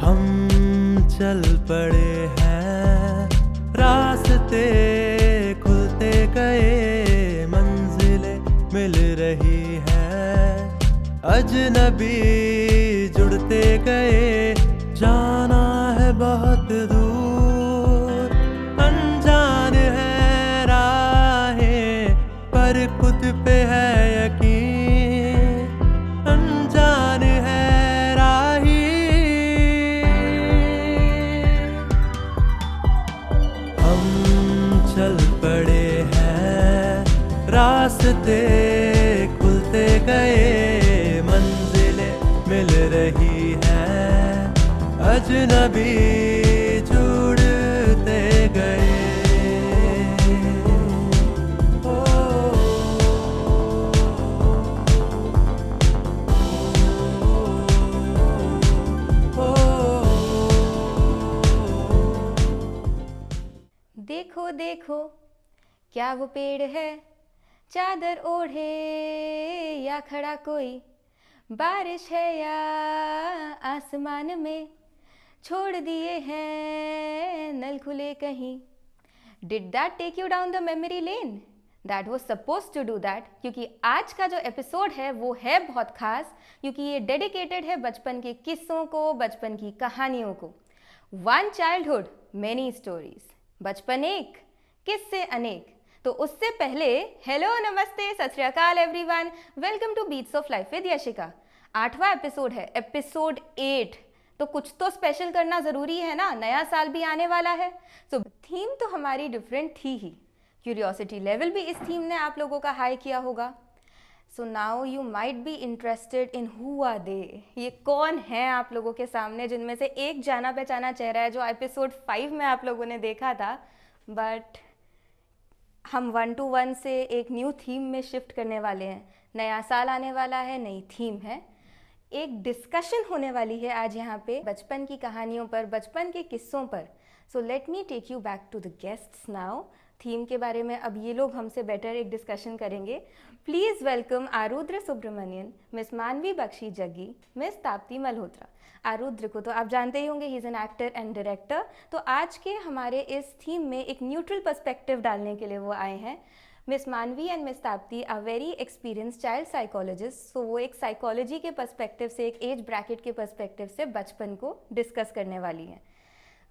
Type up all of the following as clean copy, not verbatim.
हम चल पड़े हैं, रास्ते खुलते गए, मंजिलें मिल रही हैं, अजनबी जुड़ते गए, जाना है बहुत दूर, अनजान है राहें पर खुद पे है यकीन, अनजान है राही। हम चल पड़े हैं, रास्ते खुलते गए, मंजिलें मिल रही हैं, अजनबी जुड़ते गए। देखो देखो क्या वो पेड़ है, चादर ओढ़े या खड़ा कोई, बारिश है या आसमान में, छोड़ दिए हैं नल खुले कहीं। Did that take you down the memory lane? That was suppose to do that, क्योंकि आज का जो एपिसोड है वो है बहुत खास, क्योंकि ये डेडिकेटेड है बचपन के किस्सों को, बचपन की कहानियों को। वन चाइल्डहुड मेनी स्टोरीज, बचपन एक किस्से अनेक। तो उससे पहले हेलो नमस्ते Sat Sri Akal everyone, welcome to beats of life with Yashika. 8वां एपिसोड है, एपिसोड 8। तो कुछ तो स्पेशल करना ज़रूरी है ना, नया साल भी आने वाला है। सो थीम तो हमारी डिफरेंट थी ही, क्यूरियोसिटी लेवल भी इस थीम ने आप लोगों का हाई किया होगा। So now you might be interested in who are they, ये कौन है आप लोगों के सामने, जिनमें से एक जाना पहचाना चेहरा है जो एपिसोड 5 में आप लोगों ने देखा था। बट हम 1 to 1 से एक न्यू थीम में शिफ्ट करने वाले हैं। नया साल आने वाला है, नई थीम है, एक डिस्कशन होने वाली है आज यहाँ पे बचपन की कहानियों पर, बचपन के किस्सों पर। So let me take you back to the guests now. Theme के बारे में अब ये लोग हमसे बेटर एक डिस्कशन करेंगे। प्लीज़ वेलकम आरुद्र सुब्रमण्यन, मिस मानवी बख्शी जग्गी, मिस ताप्ती मल्होत्रा। आरुद्र को तो आप जानते ही होंगे, he is an actor and director. तो आज के हमारे इस थीम में एक न्यूट्रल पर्सपेक्टिव डालने के लिए वो आए हैं। Miss Manvi and Miss Tapti are very experience child psychologist. So वो एक साइकोलॉजी के पर्सपेक्टिव से, एक एज ब्रैकेट के पर्सपेक्टिव से बचपन को डिस्कस करने वाली हैं।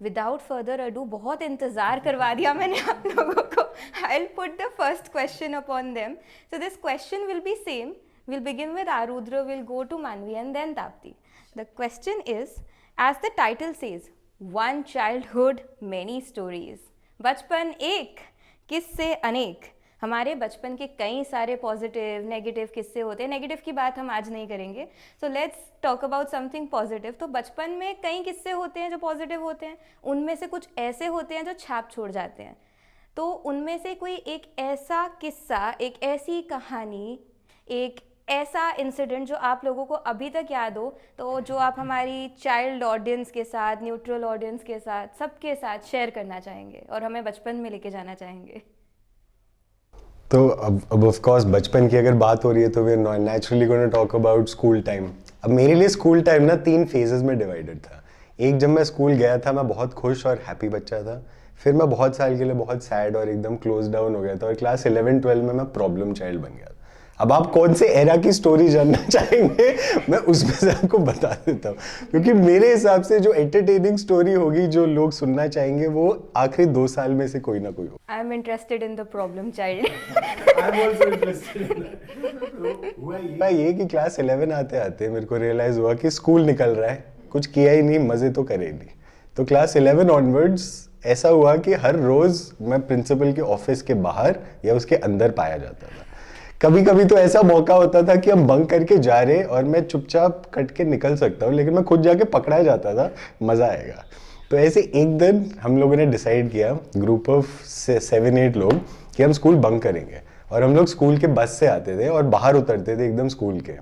विदाउट फर्दर अडू, बहुत इंतज़ार करवा दिया मैंने आप लोगों को। I will put the first question upon them. So this question will be same. We'll begin with Arudra, we'll go to Manvi and then Tapti. The question is, as the title says, one childhood, many stories. बचपन एक, किस्से अनेक। हमारे बचपन के कई सारे positive negative किस्से होते हैं। नेगेटिव की बात हम आज नहीं करेंगे। So let's talk about something positive. तो बचपन में कई किस्से होते हैं जो पॉजिटिव होते हैं, उनमें से कुछ ऐसे होते हैं जो छाप छोड़ जाते हैं। तो उनमें से कोई एक ऐसा किस्सा, एक ऐसी कहानी, एक ऐसा इंसिडेंट जो आप लोगों को अभी तक याद हो, तो जो आप हमारी चाइल्ड ऑडियंस के साथ, न्यूट्रल ऑडियंस के साथ, सबके साथ शेयर करना चाहेंगे और हमें बचपन में लेके जाना चाहेंगे। तो अब ऑफ कोर्स बचपन की अगर बात हो रही है तो we are naturally gonna talk about school time. अब मेरे लिए स्कूल टाइम ना 3 फेजेस में डिवाइडेड था। एक, जब मैं स्कूल गया था मैं बहुत खुश और हैप्पी बच्चा था। फिर मैं बहुत साल के लिए बहुत सैड और एकदम क्लोज डाउन हो गया था और क्लास 11-12 में मैं प्रॉब्लम चाइल्ड बन गया था। अब आप कौन से एरा की स्टोरी जानना चाहेंगे मैं उसमें से आपको बता देता हूँ, क्योंकि मेरे हिसाब से जो एंटरटेनिंग स्टोरी होगी, जो लोग सुनना चाहेंगे, वो आखिरी 2 साल में से कोई ना कोई हो। I am interested in the problem child. I am also interested in that. हुआ ये कि क्लास 11 आते आते मेरे को रियलाइज हुआ कि स्कूल निकल रहा है, कुछ किया ही नहीं, मजे तो करे नहीं। तो क्लास 11 ऑनवर्ड्स ऐसा हुआ कि हर रोज मैं प्रिंसिपल के ऑफिस के बाहर या उसके अंदर पाया जाता था। कभी कभी तो ऐसा मौका होता था कि हम बंक करके जा रहे और मैं चुपचाप कट के निकल सकता हूँ, लेकिन मैं खुद जाके पकड़ा जाता था, मजा आएगा। तो ऐसे एक दिन हम लोगों ने डिसाइड किया, ग्रुप ऑफ 7-8 लोग, कि हम स्कूल बंक करेंगे। और हम लोग स्कूल के बस से आते थे और बाहर उतरते थे एकदम स्कूल के।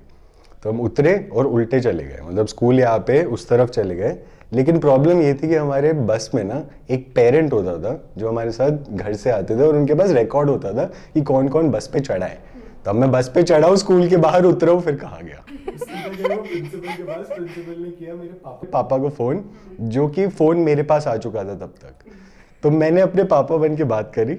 तो हम उतरे और उल्टे चले गए, मतलब स्कूल यहाँ पे उस तरफ चले गए। लेकिन प्रॉब्लम ये थी कि हमारे बस में ना एक पेरेंट होता था जो हमारे साथ घर से आते थे और उनके पास रिकॉर्ड होता था कि कौन कौन बस पे चढ़ा है। तब मैं बस पे चढ़ा हूँ, स्कूल के बाहर उतरा हूँ, फिर कहाँ गया। प्रिंसिपल के पास, प्रिंसिपल ने किया मेरे पापा को फ़ोन, जो कि फ़ोन मेरे पास आ चुका था तब तक। तो मैंने अपने पापा बन के बात करी,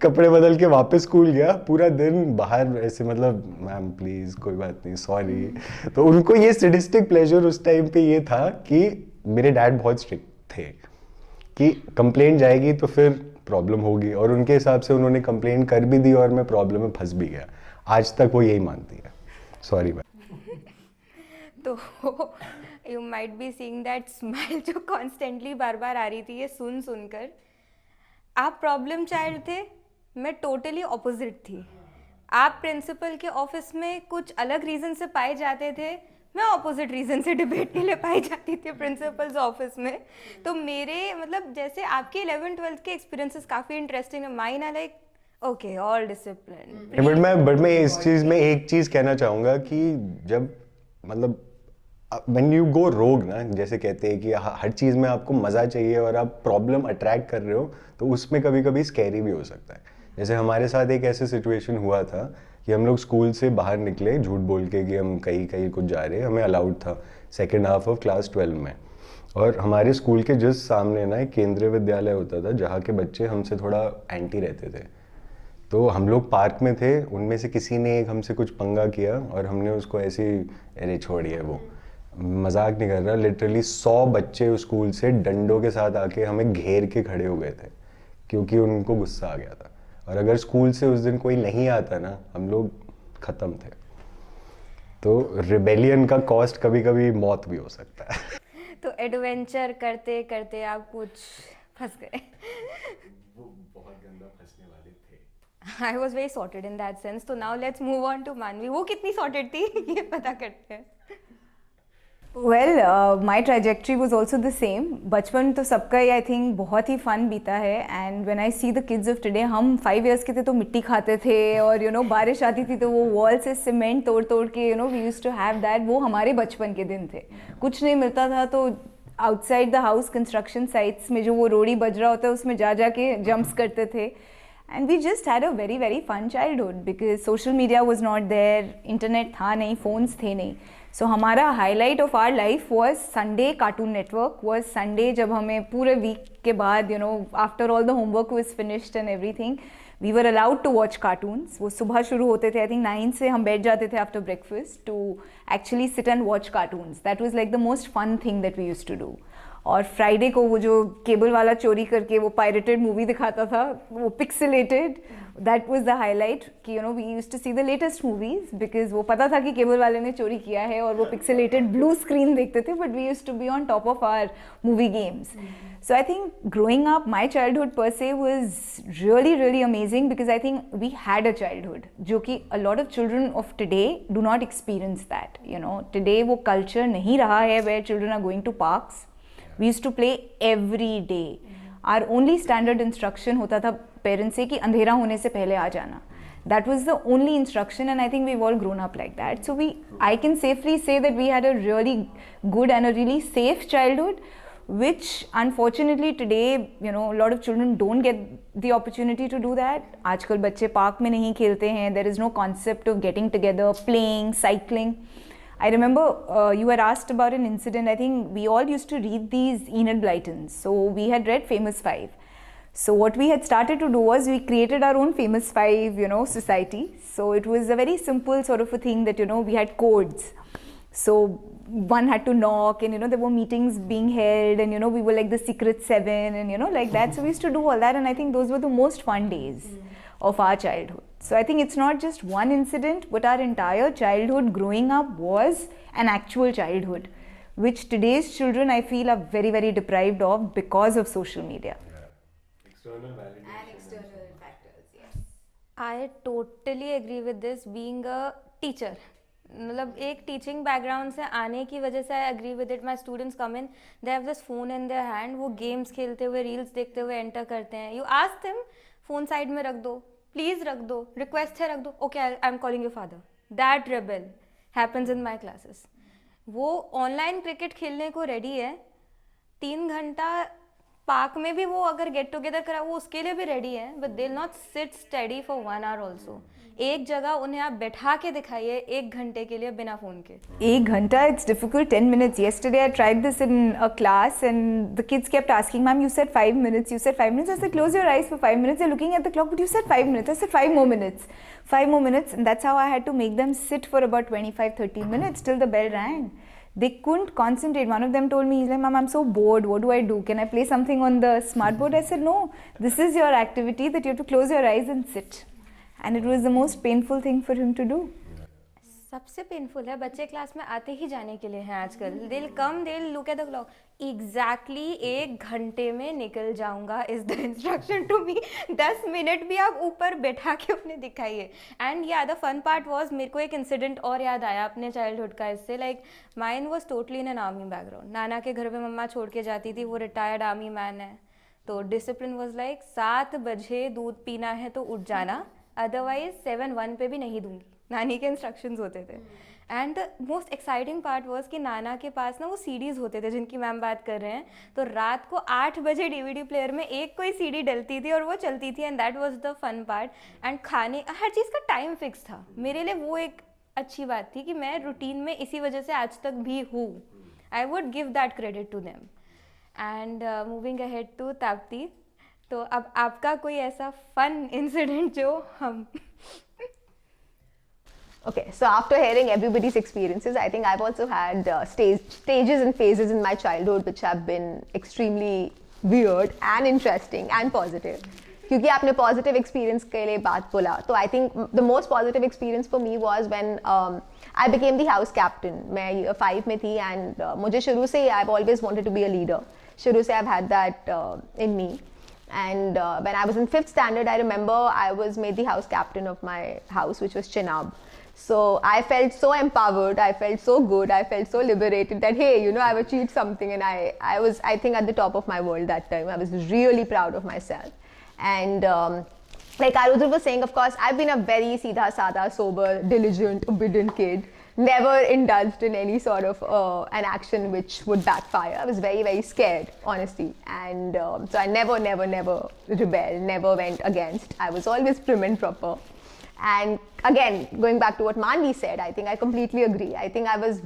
कपड़े बदल के वापस स्कूल गया, पूरा दिन बाहर ऐसे मतलब मैम प्लीज़ कोई बात नहीं सॉरी। तो उनको ये सैडिस्टिक प्लेजर उस टाइम पे ये था कि मेरे डैड बहुत स्ट्रिक्ट थे कि कंप्लेंट जाएगी तो फिर प्रॉब्लम होगी, और उनके हिसाब से उन्होंने कंप्लेंट कर भी दी और मैं प्रॉब्लम में फंस भी गया। आज तक वो यही मानती है। Sorry ma'am. तो you might be seeing that smile जो कॉन्स्टेंटली बार बार आ रही थी ये सुन सुनकर। आप प्रॉब्लम चाइल्ड थे, मैं टोटली ऑपोजिट थी। आप प्रिंसिपल के ऑफिस में कुछ अलग रीज़न से पाए जाते थे, मैं ऑपोजिट रीज़न से डिबेट के लिए पाई जाती थी प्रिंसिपल्स ऑफिस में। तो मेरे मतलब जैसे आपके 11th-12th के एक्सपीरियंसेस काफ़ी इंटरेस्टिंग है, mine are like okay all discipline. But मैं इस चीज़ में एक चीज़ कहना चाहूँगा कि जब मतलब व्हेन यू गो रोग ना, जैसे कहते हैं कि हर चीज़ में आपको मज़ा चाहिए और आप प्रॉब्लम अट्रैक्ट कर रहे हो, तो उसमें कभी कभी स्कैरी भी हो सकता है। जैसे हमारे साथ एक ऐसे सिचुएशन हुआ था कि हम लोग स्कूल से बाहर निकले झूठ बोल के कि हम कहीं कहीं कुछ जा रहे हैं, हमें अलाउड था सेकेंड हाफ ऑफ क्लास 12 में। और हमारे स्कूल के जस्ट सामने ना एक केंद्रीय विद्यालय होता था जहाँ के बच्चे हमसे थोड़ा एंटी रहते थे। तो हम लोग पार्क में थे, उनमें से किसी ने एक हमसे कुछ पंगा किया और हमने उसको ऐसे ही, अरे छोड़िए, वो मजाक नहीं कर रहा, लिटरली 100 बच्चे उस स्कूल से डंडों के साथ आके हमें घेर के खड़े हो गए थे क्योंकि उनको गुस्सा आ गया था। और अगर स्कूल से उस दिन कोई नहीं आता ना, हम लोग ख़त्म थे। तो रिबेलियन का कॉस्ट कभी कभी मौत भी हो सकता है। तो एडवेंचर करते करते आप कुछ फंस गए। वो बहुत गंदा फंसने वाले थे। I was very sorted in that sense. तो now let's move on to Manavi. वो कितनी सॉर्टेड थी ये पता करते हैं। Well my trajectory was also the same. बचपन तो सबका ही आई थिंक बहुत ही फन बीता है। And when I see the kids of today, हम 5 years के थे तो मिट्टी खाते थे और यू नो बारिश आती थी तो वो वॉल से सीमेंट तोड़ तोड़ के you know we used to have that. वो हमारे बचपन के दिन थे। कुछ नहीं मिलता था तो outside the house construction sites में जो वो रोड़ी बज रहा होता है उसमें जा जा के जम्प्स करते थे। And we just had a very very fun childhood because social media was not there, internet था नहीं, फ़ोन्स थे नहीं। सो हमारा highlight of our life was Sunday. Cartoon Network was Sunday, जब हमें पूरे वीक के बाद you know after all the homework was finished and everything we were allowed to watch cartoons. वो सुबह शुरू होते थे, आई थिंक 9 से हम बैठ जाते थे after breakfast to actually sit and watch cartoons. That was like the most fun thing that we used to do. और फ्राइडे को वो जो केबल वाला चोरी करके वो पायरेटेड मूवी दिखाता था, वो pixelated, that was the highlight कि you know we used to see the latest movies because वो पता था कि केबल वाले ने चोरी किया है और वो पिक्सेलेटेड ब्लू स्क्रीन देखते थे, but we used to be on top of our movie games. So I think growing up my childhood per se was really really amazing because I think we had a childhood जो कि a lot of children of today do not experience that. You know today वो culture नहीं रहा है where children are going to parks. We used to play every day. Our only standard instruction होता था parents से कि अंधेरा होने से पहले आ जाना. That was the only instruction, and I think we've all grown up like that. So I can safely say that we had a really good and a really safe childhood, which unfortunately today, you know, a lot of children don't get the opportunity to do that. आजकल बच्चे park में नहीं खेलते हैं. There is no concept of getting together, playing, cycling. I remember you were asked about an incident. I think we all used to read these Enid Blytons. So we had read Famous Five. So what we had started to do was we created our own Famous Five, you know, society. So it was a very simple sort of a thing that, you know, we had codes. So one had to knock and, you know, there were meetings being held and, you know, we were like the Secret Seven and, you know, like that. So we used to do all that, and I think those were the most fun days of our childhood. So I think it's not just one incident, but our entire childhood growing up was an actual childhood, which today's children I feel are very, very deprived of because of social media. External validation. And external factors, yes. I totally agree with this. Being a teacher, मतलब एक teaching background से आने की वजह से I agree with it. My students come in, they have this phone in their hand, वो games खेलते हुए रील्स देखते हुए एंटर करते हैं. You ask them phone side में रख दो, प्लीज रख दो, रिक्वेस्ट है रख दो, okay I am calling your father. That rebel happens in my classes. वो ऑनलाइन क्रिकेट खेलने को रेडी है, 3 घंटा पार्क में भी वो अगर गेट टुगेदर करा वो उसके लिए भी रेडी है, but they will not sit study for 1 our also. एक जगह उन्हें आप बैठा के दिखाइए 1 घंटे के लिए बिना फ़ोन के. 1 घंटा, it's difficult. 10 minutes. Yesterday I tried this in a class and the kids kept asking, "Ma'am, you said 5 minutes. You said 5 minutes." I said, "Close your eyes for 5 minutes." They're looking at the clock, but you said 5 minutes. I said 5 more minutes. 5 more minutes, and that's how I had to make them sit for about 25-30 minutes till the bell rang. They couldn't concentrate. One of them told me, he's like, "Ma'am, I'm so bored. What do I do? Can I play something on the smart board?" I said, "No, this is your activity that you have to close your eyes and sit." And it was the most painful thing for him to do. सबसे painful है, बच्चे class में आते ही जाने के लिए हैं आजकल. Dil come, Dil look at the clock. Exactly 1 घंटे में निकल जाऊंगा is the instruction to me. 10 minute भी आप ऊपर बैठा के उन्हें दिखाइए. एंड या द फन पार्ट वॉज, मेरे को एक इंसिडेंट और याद आया अपने चाइल्डहुड का इससे. Like mine was totally in an army background. नाना के घर पे मम्मा छोड़ के जाती थी, वो रिटायर्ड आर्मी मैन है. तो डिसिप्लिन वॉज लाइक 7 बजे दूध पीना है तो उठ जाना, अदरवाइज 7-1 पे भी नहीं दूंगी. नानी के इंस्ट्रक्शंस होते थे. And the most exciting part was कि नाना के पास ना वो सीडीज़ होते थे जिनकी मैम बात कर रहे हैं. तो रात को 8 बजे डीवीडी प्लेयर में एक कोई सीडी डलती थी और वो चलती थी. And that was the fun part. And खाने हर चीज़ का टाइम फिक्स था. मेरे लिए वो एक अच्छी बात थी कि मैं रूटीन में इसी वजह से आज तक भी हूँ. I would give that credit to them. And moving ahead to Tapti. तो अब आपका कोई ऐसा फन इंसिडेंट जो हम Okay, so after hearing everybody's experiences, I think I've also had stages and phases in my childhood which have been extremely weird and interesting and positive. क्योंकि आपने positive experience के लिए बात बोला, तो I think the most positive experience for me was when I became the house captain. मैं year 5 में थी and मुझे शुरू से I've always wanted to be a leader. शुरू से I've had that in me. And when I was in 5th standard, I remember I was made the house captain of my house, which was Chenab. So I felt so empowered, I felt so good, I felt so liberated that hey, you know, I've achieved something. And I was, I think, at the top of my world that time. I was really proud of myself. And like Arudhra was saying, of course, I've been a very seedha, sada, sober, diligent, obedient kid. Never indulged in any sort of an action which would backfire. I was very, very scared, honestly. And so I never rebelled, never went against. I was always prim and proper. And again, going back to what Manvi said, I think I completely agree. I think I was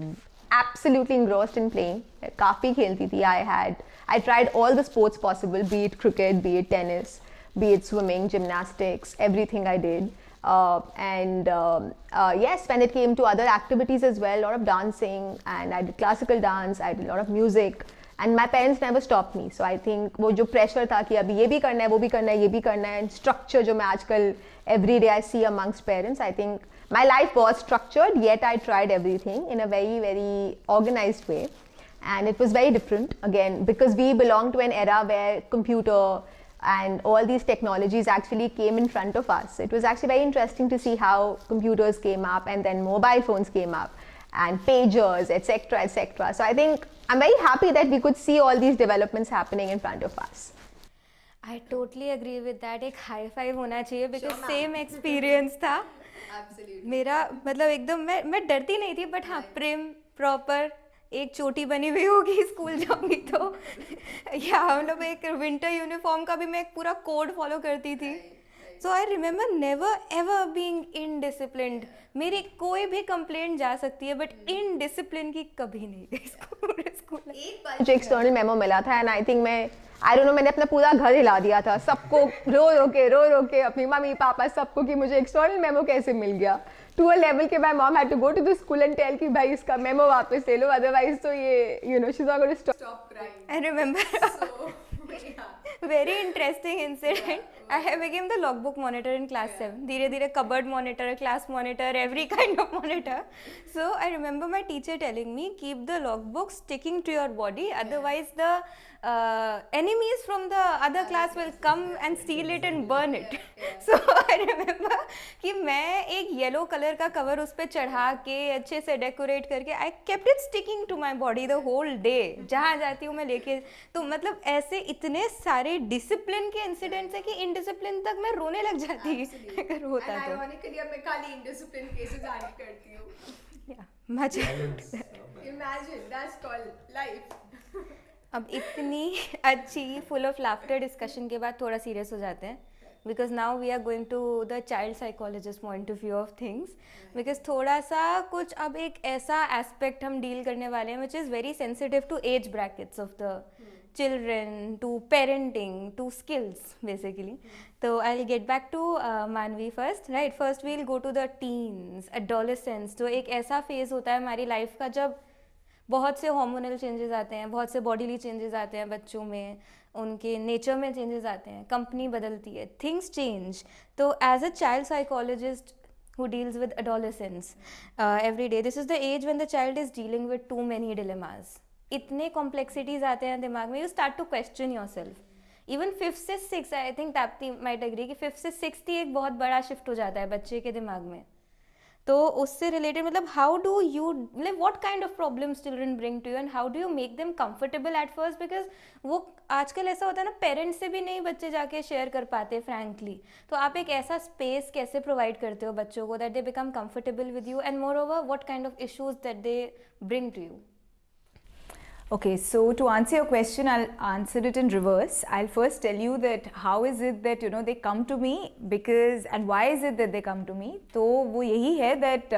absolutely engrossed in playing. Kafi khelti thi. I tried all the sports possible, be it cricket, be it tennis, be it swimming, gymnastics, everything I did. Yes, when it came to other activities as well, a lot of dancing, and I did classical dance, I did a lot of music. And my parents never stopped me. So I think वो जो pressure था कि अभी ये भी करना है, वो भी करना है, ये भी करना है, structure जो मैं आजकल every day I see amongst parents, I think my life was structured, yet I tried everything in a very, very organized way. And it was very different, again, because we belong to an era where computer and all these technologies actually came in front of us. It was actually very interesting to see how computers came up and then mobile phones came up and pagers, etc., etc. So I think I'm very happy that we could see all these developments happening in front of us. I totally agree with that. एक high five होना चाहिए because same experience था मेरा. मतलब एकदम मैं डरती नहीं थी, बट हाँ प्रेम प्रॉपर एक चोटी बनी हुई होगी स्कूल जाऊंगी तो. या हम लोग एक विंटर यूनिफॉर्म का भी मैं एक पूरा कोड फॉलो करती थी. So I remember never ever being indisciplined. मेरी कोई भी कंप्लेंट जा सकती है, बट इनडिसिप्लिन की कभी नहीं गई स्कूल. एक बार जो एक्सटर्नल मेमो मिला था, and I think I don't no, मैंने अपना पूरा घर हिला दिया था सबको रो के अपनी मम्मी पापा सबको कि मुझे एक्सटर्नल मेमो कैसे मिल गया. टू अ लेवल के my mom had to go to the school and tell कि भाई इसका मेमो वापस ले लो, अदरवाइज तो ये you know she is not going to stop crying. I remember very interesting incident. I became the logbook monitor in class 7. धीरे धीरे cupboard monitor, class monitor, every kind of monitor. So I remember my teacher telling me, keep the logbook sticking to your body, otherwise the enemies from the other class will come and steal it and burn it. So I remember कि मैं एक yellow colour का cover उस पर चढ़ा के अच्छे से डेकोरेट करके I kept it sticking to my body the whole day. जहाँ जाती हूँ मैं लेके. तो मतलब ऐसे इतने सारे डिसिप्लिन के इंसिडेंट्स है कि इनडिसिप्लिन तक मैं रोने लग जाती अगर होता तो. Ironically, अब मैं खाली indiscipline cases आने करती हूँ. Yeah, much. Imagine, that's called life. अब इतनी अच्छी फुल ऑफ लाफ्टर डिस्कशन के बाद थोड़ा सीरियस हो जाते हैं, because now we are going to the child psychologist point of view of things, because थोड़ा सा कुछ अब एक ऐसा एस्पेक्ट हम डील करने वाले हैं which is very sensitive to age brackets of the children, to parenting, to skills basically. So I'll get back to Manvi first, right? First we'll go to the teens, adolescents. तो एक ऐसा phase होता है हमारी life का जब बहुत से hormonal changes आते हैं, बहुत से bodily changes आते हैं बच्चों में, उनके nature में changes आते हैं, company बदलती है, things change. तो as a child psychologist who deals with adolescents every day, this is the age when the child is dealing with too many dilemmas. इतने कॉम्प्लेक्सिटीज आते हैं दिमाग में, you start to question yourself. Even 5th से 6th, I think Tapti might agree कि 5th से 6th ही एक बहुत बड़ा शिफ्ट हो जाता है बच्चे के दिमाग में। तो उससे रिलेटेड मतलब हाउ डू यू, मतलब what kind of problems children bring to you and how do you make them comfortable at first, because वो आजकल ऐसा होता है ना, पेरेंट्स से भी नहीं बच्चे जाके शेयर कर पाते फ्रैंकली। तो आप एक ऐसा स्पेस कैसे प्रोवाइड करते हो बच्चों को that they become comfortable with you, and moreover what kind of issues that they bring to you? Okay, so to answer your question, I'll answer it in reverse. I'll first tell you that how is it that, you know, they come to me, because, and why is it that they come to me? तो वो यही है that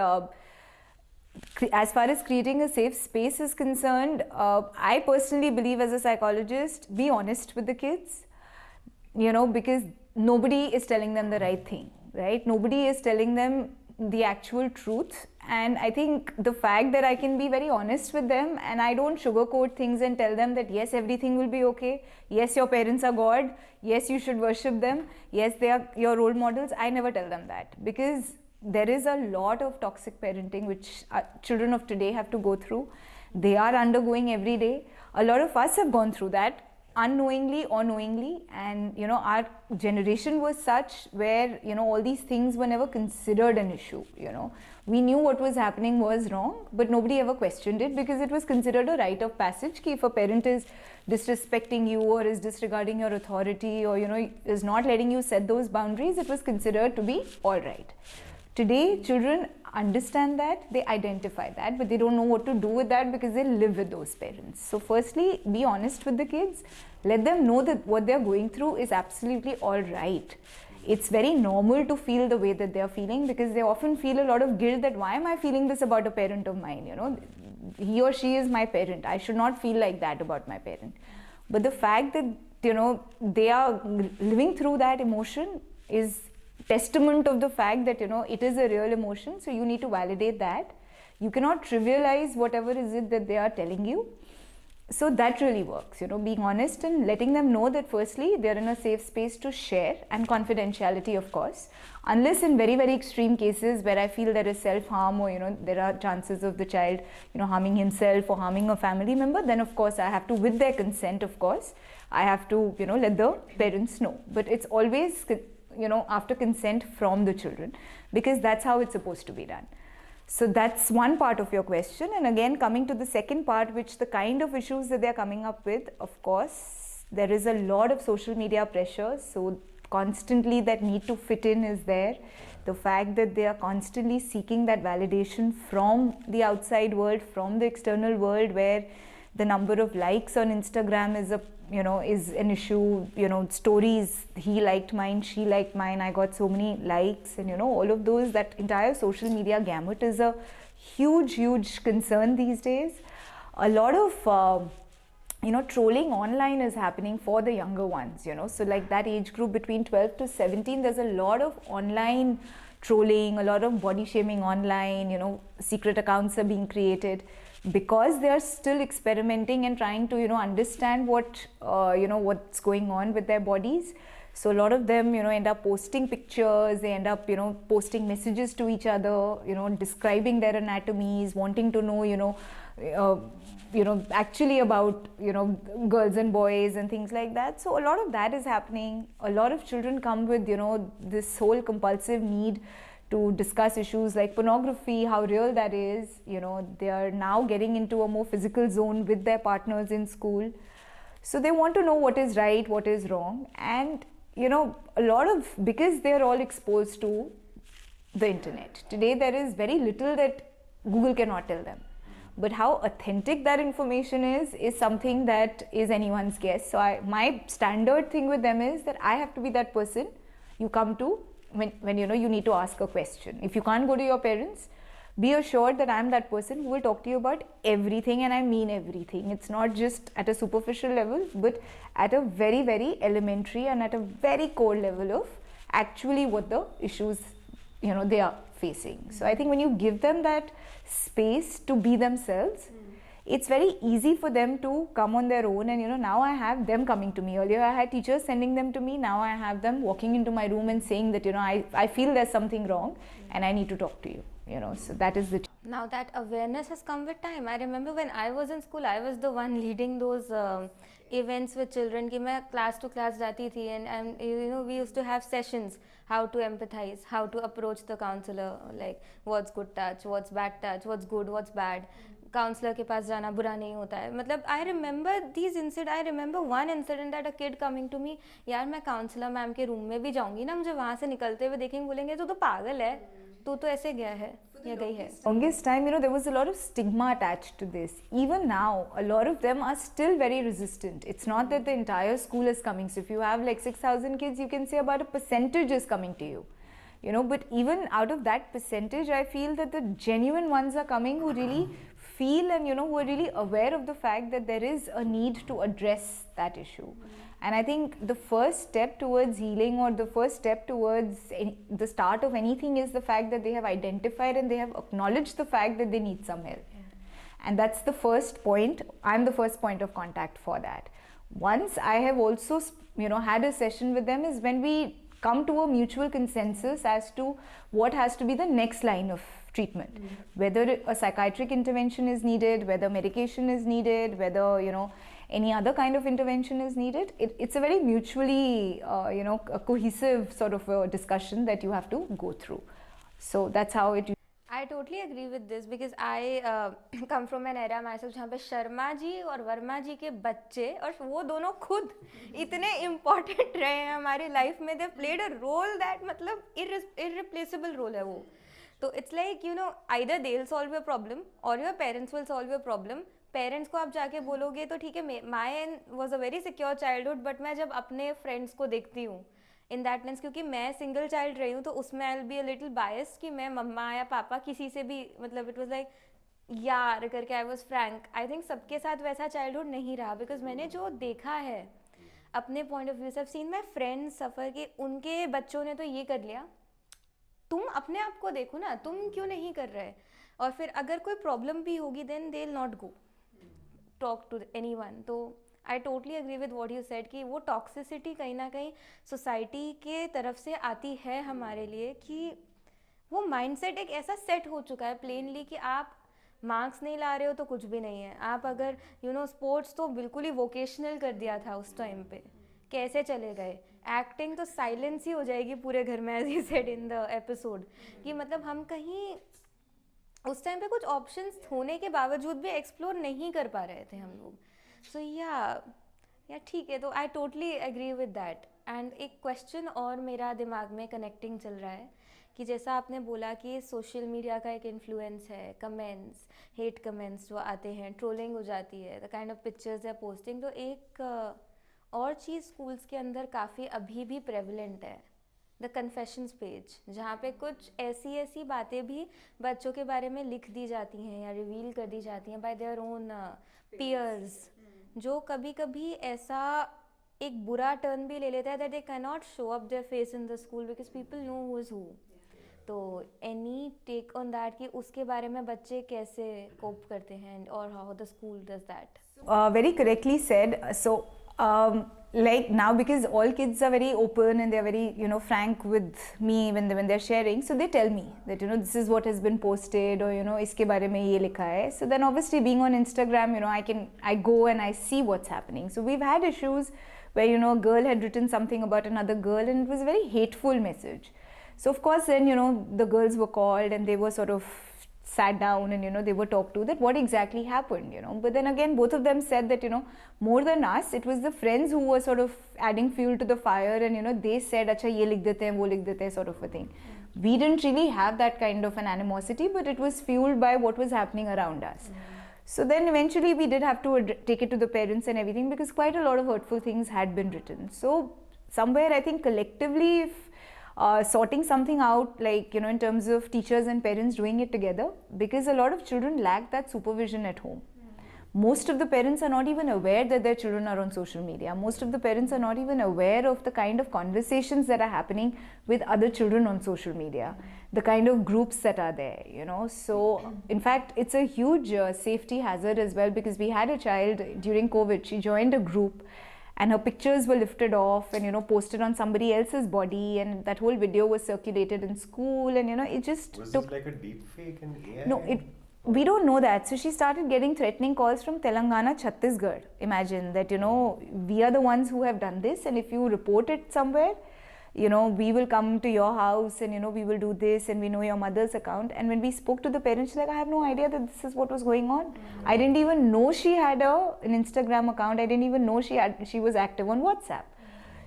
as far as creating a safe space is concerned, I personally believe as a psychologist, be honest with the kids, you know, because nobody is telling them the right thing, right? Nobody is telling them the actual truth, and I think the fact that I can be very honest with them and I don't sugarcoat things and tell them that yes, everything will be okay, yes, your parents are God, yes, you should worship them, yes, they are your role models. I never tell them that, because there is a lot of toxic parenting which children of today have to go through. They are undergoing every day. A lot of us have gone through that unknowingly or knowingly, and you know, our generation was such where, you know, all these things were never considered an issue. You know, we knew what was happening was wrong, but nobody ever questioned it, because it was considered a rite of passage ki if a parent is disrespecting you or is disregarding your authority, or you know, is not letting you set those boundaries, it was considered to be all right. Today, children understand that, they identify that, but they don't know what to do with that because they live with those parents. So firstly, be honest with the kids, let them know that what they're going through is absolutely all right. It's very normal to feel the way that they're feeling, because they often feel a lot of guilt that why am I feeling this about a parent of mine, you know, he or she is my parent, I should not feel like that about my parent. But the fact that, you know, they are living through that emotion is testament of the fact that, you know, it is a real emotion, so you need to validate that. You cannot trivialize whatever is it that they are telling you. So that really works, you know, being honest and letting them know that firstly they're in a safe space to share, and confidentiality, of course, unless in very, very extreme cases where I feel there is self-harm, or you know, there are chances of the child, you know, harming himself or harming a family member, then of course I have to, with their consent, of course, I have to, you know, let the parents know. But it's always, you know, after consent from the children, because that's how it's supposed to be done. So that's one part of your question. And again, coming to the second part, which the kind of issues that they're coming up with, of course, there is a lot of social media pressure. So constantly that need to fit in is there. The fact that they are constantly seeking that validation from the outside world, from the external world, where the number of likes on Instagram is is an issue. You know, stories, he liked mine, she liked mine, I got so many likes, and you know, all of those, that entire social media gamut is a huge, huge concern these days. A lot of trolling online is happening for the younger ones, you know, so like that age group between 12 to 17, there's a lot of online trolling, a lot of body shaming online, you know, secret accounts are being created, because they are still experimenting and trying to, you know, understand what's going on with their bodies. So a lot of them, you know, end up posting pictures, they end up, you know, posting messages to each other, you know, describing their anatomies, wanting to know, actually about, you know, girls and boys and things like that. So a lot of that is happening. A lot of children come with, you know, this whole compulsive need to discuss issues like pornography, how real that is. You know, they are now getting into a more physical zone with their partners in school. So they want to know what is right, what is wrong. And, you know, because they're all exposed to the internet. Today there is very little that Google cannot tell them. But how authentic that information is something that is anyone's guess. So my standard thing with them is that I have to be that person you come to when you know you need to ask a question. If you can't go to your parents, be assured that I'm that person who will talk to you about everything, and I mean everything. It's not just at a superficial level, but at a very, very elementary and at a very core level of actually what the issues, you know, they are facing. So I think when you give them that space to be themselves, it's very easy for them to come on their own. And you know, now I have them coming to me. Earlier I had teachers sending them to me. Now I have them walking into my room and saying that, you know, I feel there's something wrong and I need to talk to you. You know, so that is the Now that awareness has come with time. I remember when I was in school, I was the one leading those events with children. कि मैं class to class जाती थी, and you know, we used to have sessions, how to empathize, how to approach the counselor, like what's good touch, what's bad touch, what's good, what's bad. Counsellor के पास जाना बुरा नहीं होता है. मतलब I remember these incident. I remember one incident that a kid coming to me, यार मैं काउंसलर मैम के रूम में भी जाऊंगी ना, मुझे वहाँ से निकलते हुए देखेंगे, बोलेंगे तू तो पागल है, तू तो ऐसे गया है या गई है. Longest time, you know, there was a lot of stigma attached to this. Even now, a lot of them are still very resistant. It's not that the entire school is coming. So if you have like 6,000 kids, you can say about a percentage is coming to you. You know, but even out of that percentage, I feel that the genuine ones are coming who really feel and, you know, who are really aware of the fact that there is a need to address that issue. And I think the first step towards healing, or the first step towards the start of anything, is the fact that they have identified and they have acknowledged the fact that they need some help. And that's the first point. I'm the first point of contact for that. Once I have also, you know, had a session with them is when we come to a mutual consensus as to what has to be the next line of treatment. Whether a psychiatric intervention is needed, whether medication is needed, whether, you know, any other kind of intervention is needed. It's a very mutually, you know, a cohesive sort of a discussion that you have to go through. So that's how it. I totally agree with this because I come from an era myself जहाँ पे शर्मा जी और वर्मा जी के बच्चे और वो दोनों खुद इतने important रहे हैं हमारी लाइफ में. They played a role that मतलब irreplaceable role है वो. तो it's like, you know, either they'll solve your problem or your parents will solve your problem. Parents को आप जाके बोलोगे तो ठीक है, my was a very secure childhood, but मैं जब अपने फ्रेंड्स को देखती हूँ इन दैट मीन्स, क्योंकि मैं सिंगल चाइल्ड रही हूँ, तो उसमें I will be a little biased कि मैं मम्मा या पापा किसी से भी मतलब इट वाज लाइक यार करके I was Frank. I think सबके साथ वैसा चाइल्डहुड नहीं रहा बिकॉज मैंने जो देखा है अपने पॉइंट ऑफ व्यू से, सीन माई फ्रेंड्स सफ़र कि उनके बच्चों ने तो ये कर लिया, तुम अपने आप को देखो ना, तुम क्यों नहीं कर रहे. और फिर अगर कोई प्रॉब्लम भी होगी then they will not go talk to anyone. तो I totally agree with what you said कि वो टॉक्सिसिटी कहीं ना कहीं सोसाइटी के तरफ से आती है हमारे लिए, कि वो माइंडसेट एक ऐसा सेट हो चुका है प्लेनली कि आप मार्क्स नहीं ला रहे हो तो कुछ भी नहीं है. आप अगर यू नो स्पोर्ट्स तो बिल्कुल ही वोकेशनल कर दिया था उस टाइम पे, कैसे चले गए. एक्टिंग तो साइलेंस ही हो जाएगी पूरे घर में, as he said in the episode, कि मतलब हम कहीं उस टाइम पे कुछ ऑप्शंस होने के बावजूद भी एक्सप्लोर नहीं कर पा रहे थे हम लोग. सो या ठीक है, तो I totally agree with that. And एक क्वेश्चन और मेरा दिमाग में कनेक्टिंग चल रहा है कि जैसा आपने बोला कि सोशल मीडिया का एक इन्फ्लुएंस है, कमेंट्स, हेट कमेंट्स जो आते हैं, ट्रोलिंग हो जाती है, द काइंड ऑफ पिक्चर्स या पोस्टिंग. तो एक और चीज़ स्कूल्स के अंदर काफ़ी अभी भी प्रेवलेंट है, द कन्फेशंस पेज, जहाँ पे कुछ ऐसी बातें भी बच्चों के बारे में लिख दी जाती हैं या रिवील कर दी जाती हैं बाय देयर ओन पीयर्स, जो कभी कभी ऐसा एक बुरा टर्न भी ले लेता है that they can not show up their face in the school because people know who is who. तो एनी टेक ऑन दैट कि उसके बारे में बच्चे कैसे कोप करते हैं और how the school does that. Very correctly said. So like now, because all kids are very open and they're very, you know, frank with me when they're sharing, so they tell me that, you know, this is what has been posted, or, you know, iske bare mein ye likha hai. So then obviously being on Instagram, you know, I go and I see what's happening. So we've had issues where, you know, a girl had written something about another girl and it was a very hateful message. So of course then, you know, the girls were called and they were sort of sat down and, you know, they were talked to that what exactly happened, you know. But then again, both of them said that, you know, more than us, it was the friends who were sort of adding fuel to the fire and, you know, they said, acha ye likh dete hain, wo likh dete hain, sort of a thing. We didn't really have that kind of an animosity, but it was fueled by what was happening around us. So then eventually we did have to take it to the parents and everything, because quite a lot of hurtful things had been written. So somewhere I think collectively, if sorting something out, like, you know, in terms of teachers and parents doing it together, because a lot of children lack that supervision at home. Most of the parents are not even aware that their children are on social media. Most of the parents are not even aware of the kind of conversations that are happening with other children on social media, the kind of groups that are there, you know. So in fact, it's a huge safety hazard as well, because we had a child during COVID, she joined a group and her pictures were lifted off and, you know, posted on somebody else's body, and that whole video was circulated in school, and, you know, it just Was took... this like a deep fake and AI? No, we don't know that. So she started getting threatening calls from Telangana, Chhattisgarh. Imagine that, you know, we are the ones who have done this, and if you report it somewhere, you know, we will come to your house and, you know, we will do this, and we know your mother's account. And when we spoke to the parents, she's like, I have no idea that this is what was going on. I didn't even know she had an Instagram account. I didn't even know she was active on WhatsApp.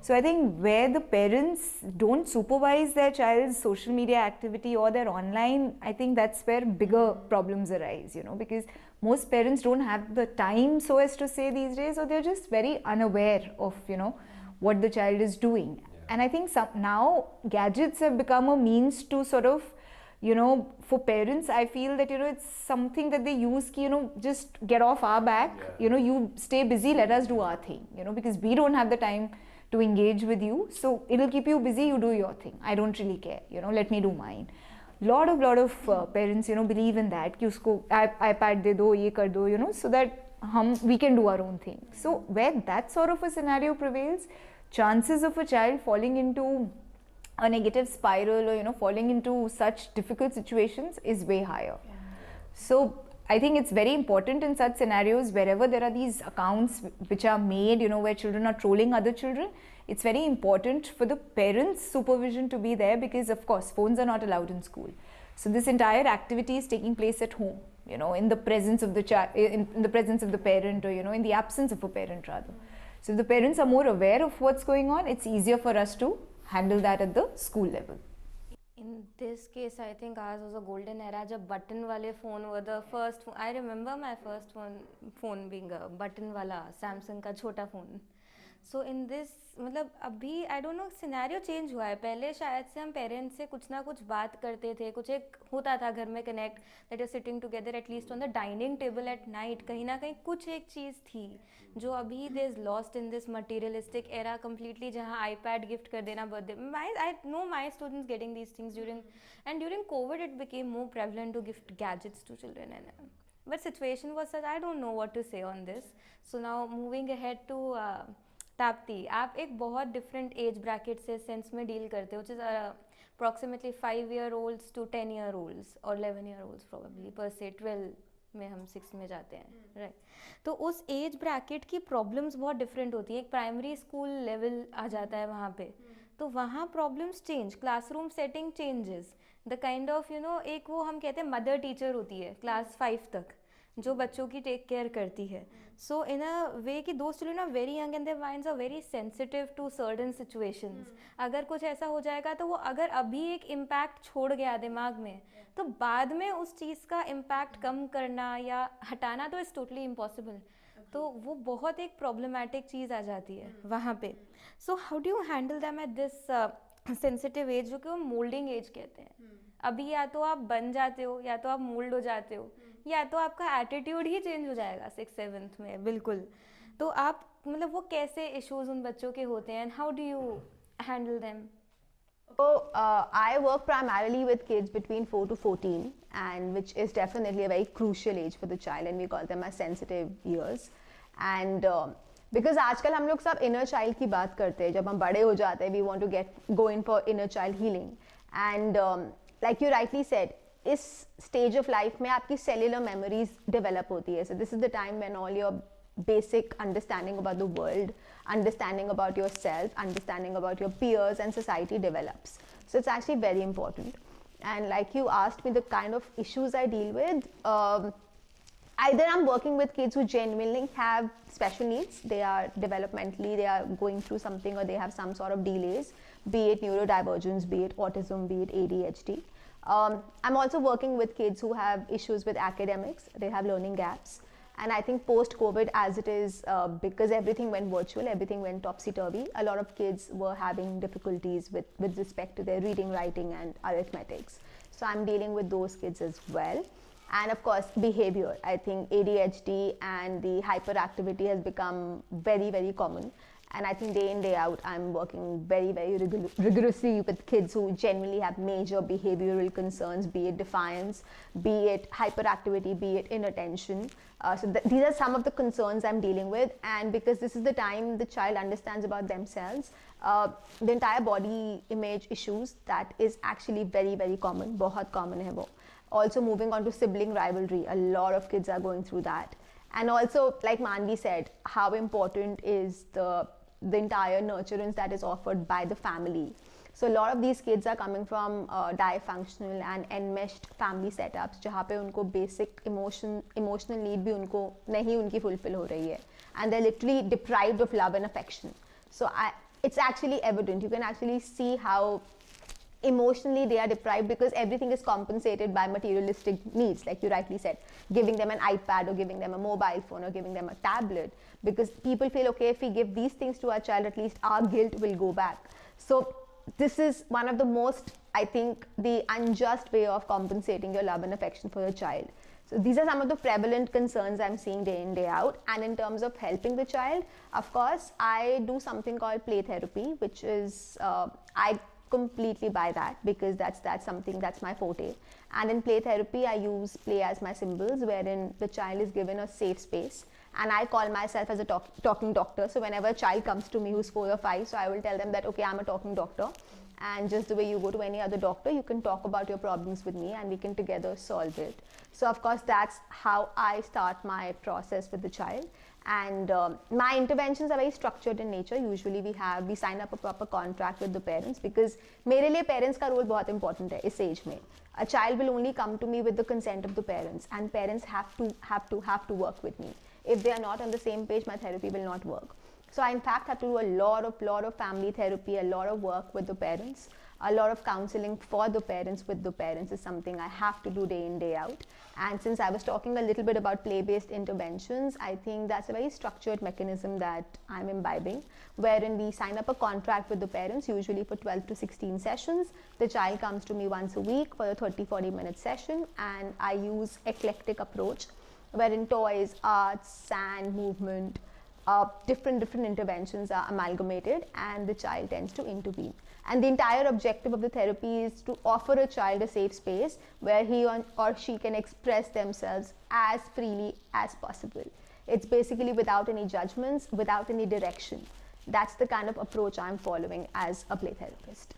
So I think where the parents don't supervise their child's social media activity or their online, I think that's where bigger problems arise, you know, because most parents don't have the time, so as to say, these days, or they're just very unaware of, you know, what the child is doing. And I think now gadgets have become a means to sort of, you know, for parents, I feel that, you know, it's something that they use, you know, just get off our back, you know, you stay busy, let us do our thing, you know, because we don't have the time to engage with you, so it'll keep you busy, you do your thing, I don't really care, you know, let me do mine. Lot of parents, you know, believe in that कि उसको iPad दे दो, ये कर दो, you know, so that we can do our own thing. So where that sort of a scenario prevails, chances of a child falling into a negative spiral, or, you know, falling into such difficult situations is way higher. So I think it's very important in such scenarios, wherever there are these accounts which are made, you know, where children are trolling other children, it's very important for the parents' supervision to be there, because of course phones are not allowed in school. So this entire activity is taking place at home, you know, in the presence of the child, in the presence of the parent, or, you know, in the absence of a parent rather. So if the parents are more aware of what's going on, it's easier for us to handle that at the school level. In this case, I think ours was a golden era. जब button वाले phone were the first. I remember my first phone being a button वाला Samsung का छोटा phone. So in this, मतलब अभी I don't know, scenario change हुआ है. पहले शायद से हम पेरेंट्स से कुछ ना कुछ बात करते थे, कुछ एक होता था घर में connect, that you sitting together at least on the dining table at night. कहीं ना कहीं कुछ एक चीज़ थी जो अभी they is lost in this materialistic era completely, जहाँ आईपैड गिफ्ट कर देना birthday. I know my students getting these things during Covid. It became more prevalent to gift gadgets to children and but situation was such, I don't know what to say on this. So now moving ahead to Tapti, आप एक बहुत different age bracket से sense में deal करते हो, which is approximately 5-year-olds to 10-year-olds और 11-year-olds probably per se. 12 में हम 6 में जाते हैं, राइट. तो उस एज ब्रैकेट की प्रॉब्लम्स बहुत डिफरेंट होती है. एक प्राइमरी स्कूल लेवल आ जाता है वहाँ पे, तो वहाँ problems change, classroom setting changes, the kind of, you know, एक वो हम कहते हैं मदर टीचर होती है क्लास 5 तक जो बच्चों की टेक केयर करती है. सो इन अ वे कि those children are very young and their minds are very sensitive to certain situations. अगर कुछ ऐसा हो जाएगा तो वो अगर अभी एक इम्पैक्ट छोड़ गया दिमाग में, तो बाद में उस चीज़ का इम्पैक्ट कम करना या हटाना तो इज़ टोटली इम्पॉसिबल. तो वो बहुत एक प्रॉब्लमैटिक चीज़ आ जाती है वहाँ पे. So how do you handle them at this sensitive age, जो कि वो मोल्डिंग एज कहते हैं. अभी या तो आप बन जाते हो, या तो आप मोल्ड हो जाते हो, या तो आपका एटीट्यूड ही चेंज हो जाएगा 6th-7th में. बिल्कुल. तो आप मतलब वो कैसे इश्यूज उन बच्चों के होते हैं, and how do you handle them? So I work primarily with kids between 4 to 14, and which is definitely a very crucial age for the child, and we call them as sensitive years. And because आजकल हम लोग सब inner child की बात करते हैं, जब हम बड़े हो जाते हैं, we want to go in for inner child healing. And like you rightly said, इस stage of life में आपकी cellular memories develop होती है. So this is the time when all your basic understanding about the world, understanding about yourself, understanding about your peers and society develops. So it's actually very important. And like you asked me the kind of issues I deal with, either I'm working with kids who genuinely have special needs, they are developmentally, they are going through something, or they have some sort of delays, be it neurodivergence, be it autism, be it ADHD. I'm also working with kids who have issues with academics, they have learning gaps. And I think post-COVID, as it is, because everything went virtual, everything went topsy-turvy, a lot of kids were having difficulties with respect to their reading, writing, and arithmetics. So I'm dealing with those kids as well. And of course, behavior. I think ADHD and the hyperactivity has become very, very common. And I think day in, day out, I'm working very, very rigorously with kids who genuinely have major behavioral concerns, be it defiance, be it hyperactivity, be it inattention. So these are some of the concerns I'm dealing with. And because this is the time the child understands about themselves, the entire body image issues, that is actually very, very common. बहुत common है वो. Also moving on to sibling rivalry, a lot of kids are going through that. And also, like Manvi said, how important is the entire nurturance that is offered by the family. So a lot of these kids are coming from dysfunctional and enmeshed family setups, जहाँ पे उनको basic emotional need भी उनको नहीं उनकी fulfill हो रही है, and they're literally deprived of love and affection. So it's actually evident. You can actually see how emotionally they are deprived because everything is compensated by materialistic needs, like you rightly said, giving them an iPad or giving them a mobile phone or giving them a tablet, because people feel, okay, if we give these things to our child, at least our guilt will go back. So this is one of the most, I think, the unjust way of compensating your love and affection for your child. So these are some of the prevalent concerns I'm seeing day in, day out. And in terms of helping the child, of course, I do something called play therapy, which is, I completely buy that because that's something that's my forte. And in play therapy, I use play as my symbols, wherein the child is given a safe space. And I call myself as a talking doctor. So whenever a child comes to me who's 4 or 5, so I will tell them that, okay, I'm a talking doctor. And just the way you go to any other doctor, you can talk about your problems with me and we can together solve it. So of course, that's how I start my process with the child. And my interventions are very structured in nature. Usually we sign up a proper contract with the parents because मेरे लिए parents का role बहुत important है इस age में. A child will only come to me with the consent of the parents, and parents have to work with me. If they are not on the same page, my therapy will not work. So I in fact have to do a lot of family therapy, a lot of work with the parents, a lot of counseling for the parents with the parents is something I have to do day in, day out. And since I was talking a little bit about play-based interventions, I think that's a very structured mechanism that I'm imbibing, wherein we sign up a contract with the parents, usually for 12 to 16 sessions. The child comes to me once a week for a 30-40 minute session, and I use eclectic approach, wherein toys, arts, sand, movement, different interventions are amalgamated and the child tends to intervene. And the entire objective of the therapy is to offer a child a safe space where he or she can express themselves as freely as possible. It's basically without any judgments, without any direction. That's the kind of approach I'm following as a play therapist.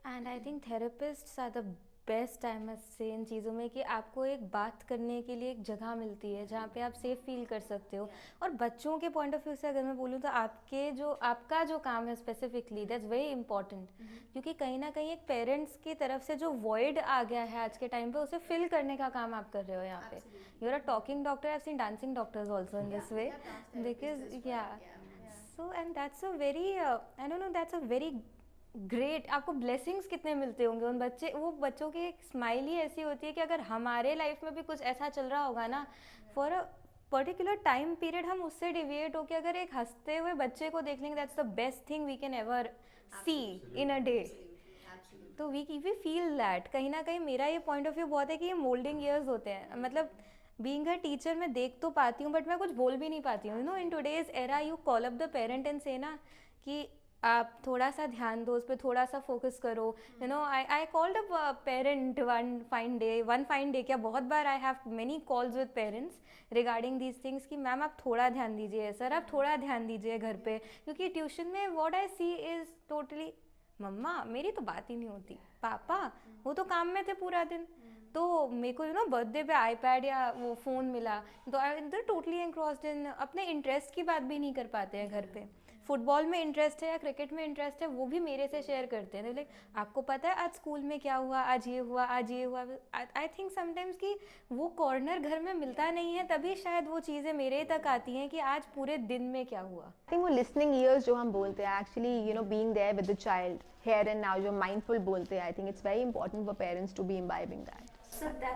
And I think therapists are the best time है से इन चीज़ों में कि आपको एक बात करने के लिए एक जगह मिलती है जहाँ पे आप सेफ फील कर सकते हो. और बच्चों के पॉइंट ऑफ व्यू से अगर मैं बोलूँ तो आपका जो काम है स्पेसिफिकली दैट्स वेरी इंपॉर्टेंट, क्योंकि कहीं ना कहीं एक पेरेंट्स की तरफ से जो वॉइड आ गया है आज के टाइम पे उसे फिल करने का काम आप कर रहे हो यहाँ पे. You are a talking doctor, I have seen dancing doctors also in this way because so and that's a very I don't know that's a very great. आपको ब्लेसिंग्स कितने मिलते होंगे वो बच्चों की एक स्माइल ही ऐसी होती है कि अगर हमारे लाइफ में भी कुछ ऐसा चल रहा होगा ना for a particular time period, हम उससे डिविएट होकर अगर एक हंसते हुए बच्चे को देख लेंगे, that's the best thing we can ever see in a day. तो वी फील दैट. कहीं ना कहीं मेरा ये पॉइंट ऑफ व्यू बहुत है कि ये मोल्डिंग ईयर्स होते हैं. मतलब बीइंग अ टीचर मैं देख तो पाती हूँ बट मैं कुछ बोल भी नहीं पाती हूँ. You know in today's era you call up the parent and से ना कि आप थोड़ा सा ध्यान दो, उस पर थोड़ा सा फोकस करो. You know I called a parent one fine day क्या बहुत बार I have many calls with parents regarding these things कि मैम आप थोड़ा ध्यान दीजिए, सर आप थोड़ा ध्यान दीजिए घर पे. क्योंकि ट्यूशन में what I see is totally मम्मा मेरी तो बात ही नहीं होती, पापा वो तो काम में थे पूरा दिन, तो मेरे को यू नो बर्थडे पे आईपैड या वो फ़ोन मिला तो आई टोटली एनक्रॉस्ड इन. अपने इंटरेस्ट की बात भी नहीं कर पाते हैं घर पे. फुटबॉल में इंटरेस्ट है या क्रिकेट में इंटरेस्ट है वो भी मेरे से शेयर करते हैं. लाइक आपको पता है आज स्कूल में क्या हुआ, आज ये हुआ. आई थिंक समटाइम्स कि वो कॉर्नर घर में मिलता नहीं है, तभी शायद वो चीज़ें मेरे तक आती हैं कि आज पूरे दिन में क्या हुआ. आई थिंक वो लिसनिंग ईयर्स जो हम बोलते हैं actually you know being there with the child here and now जो माइंडफुल बोलते हैं, I think it's very important for parents to be imbibing that.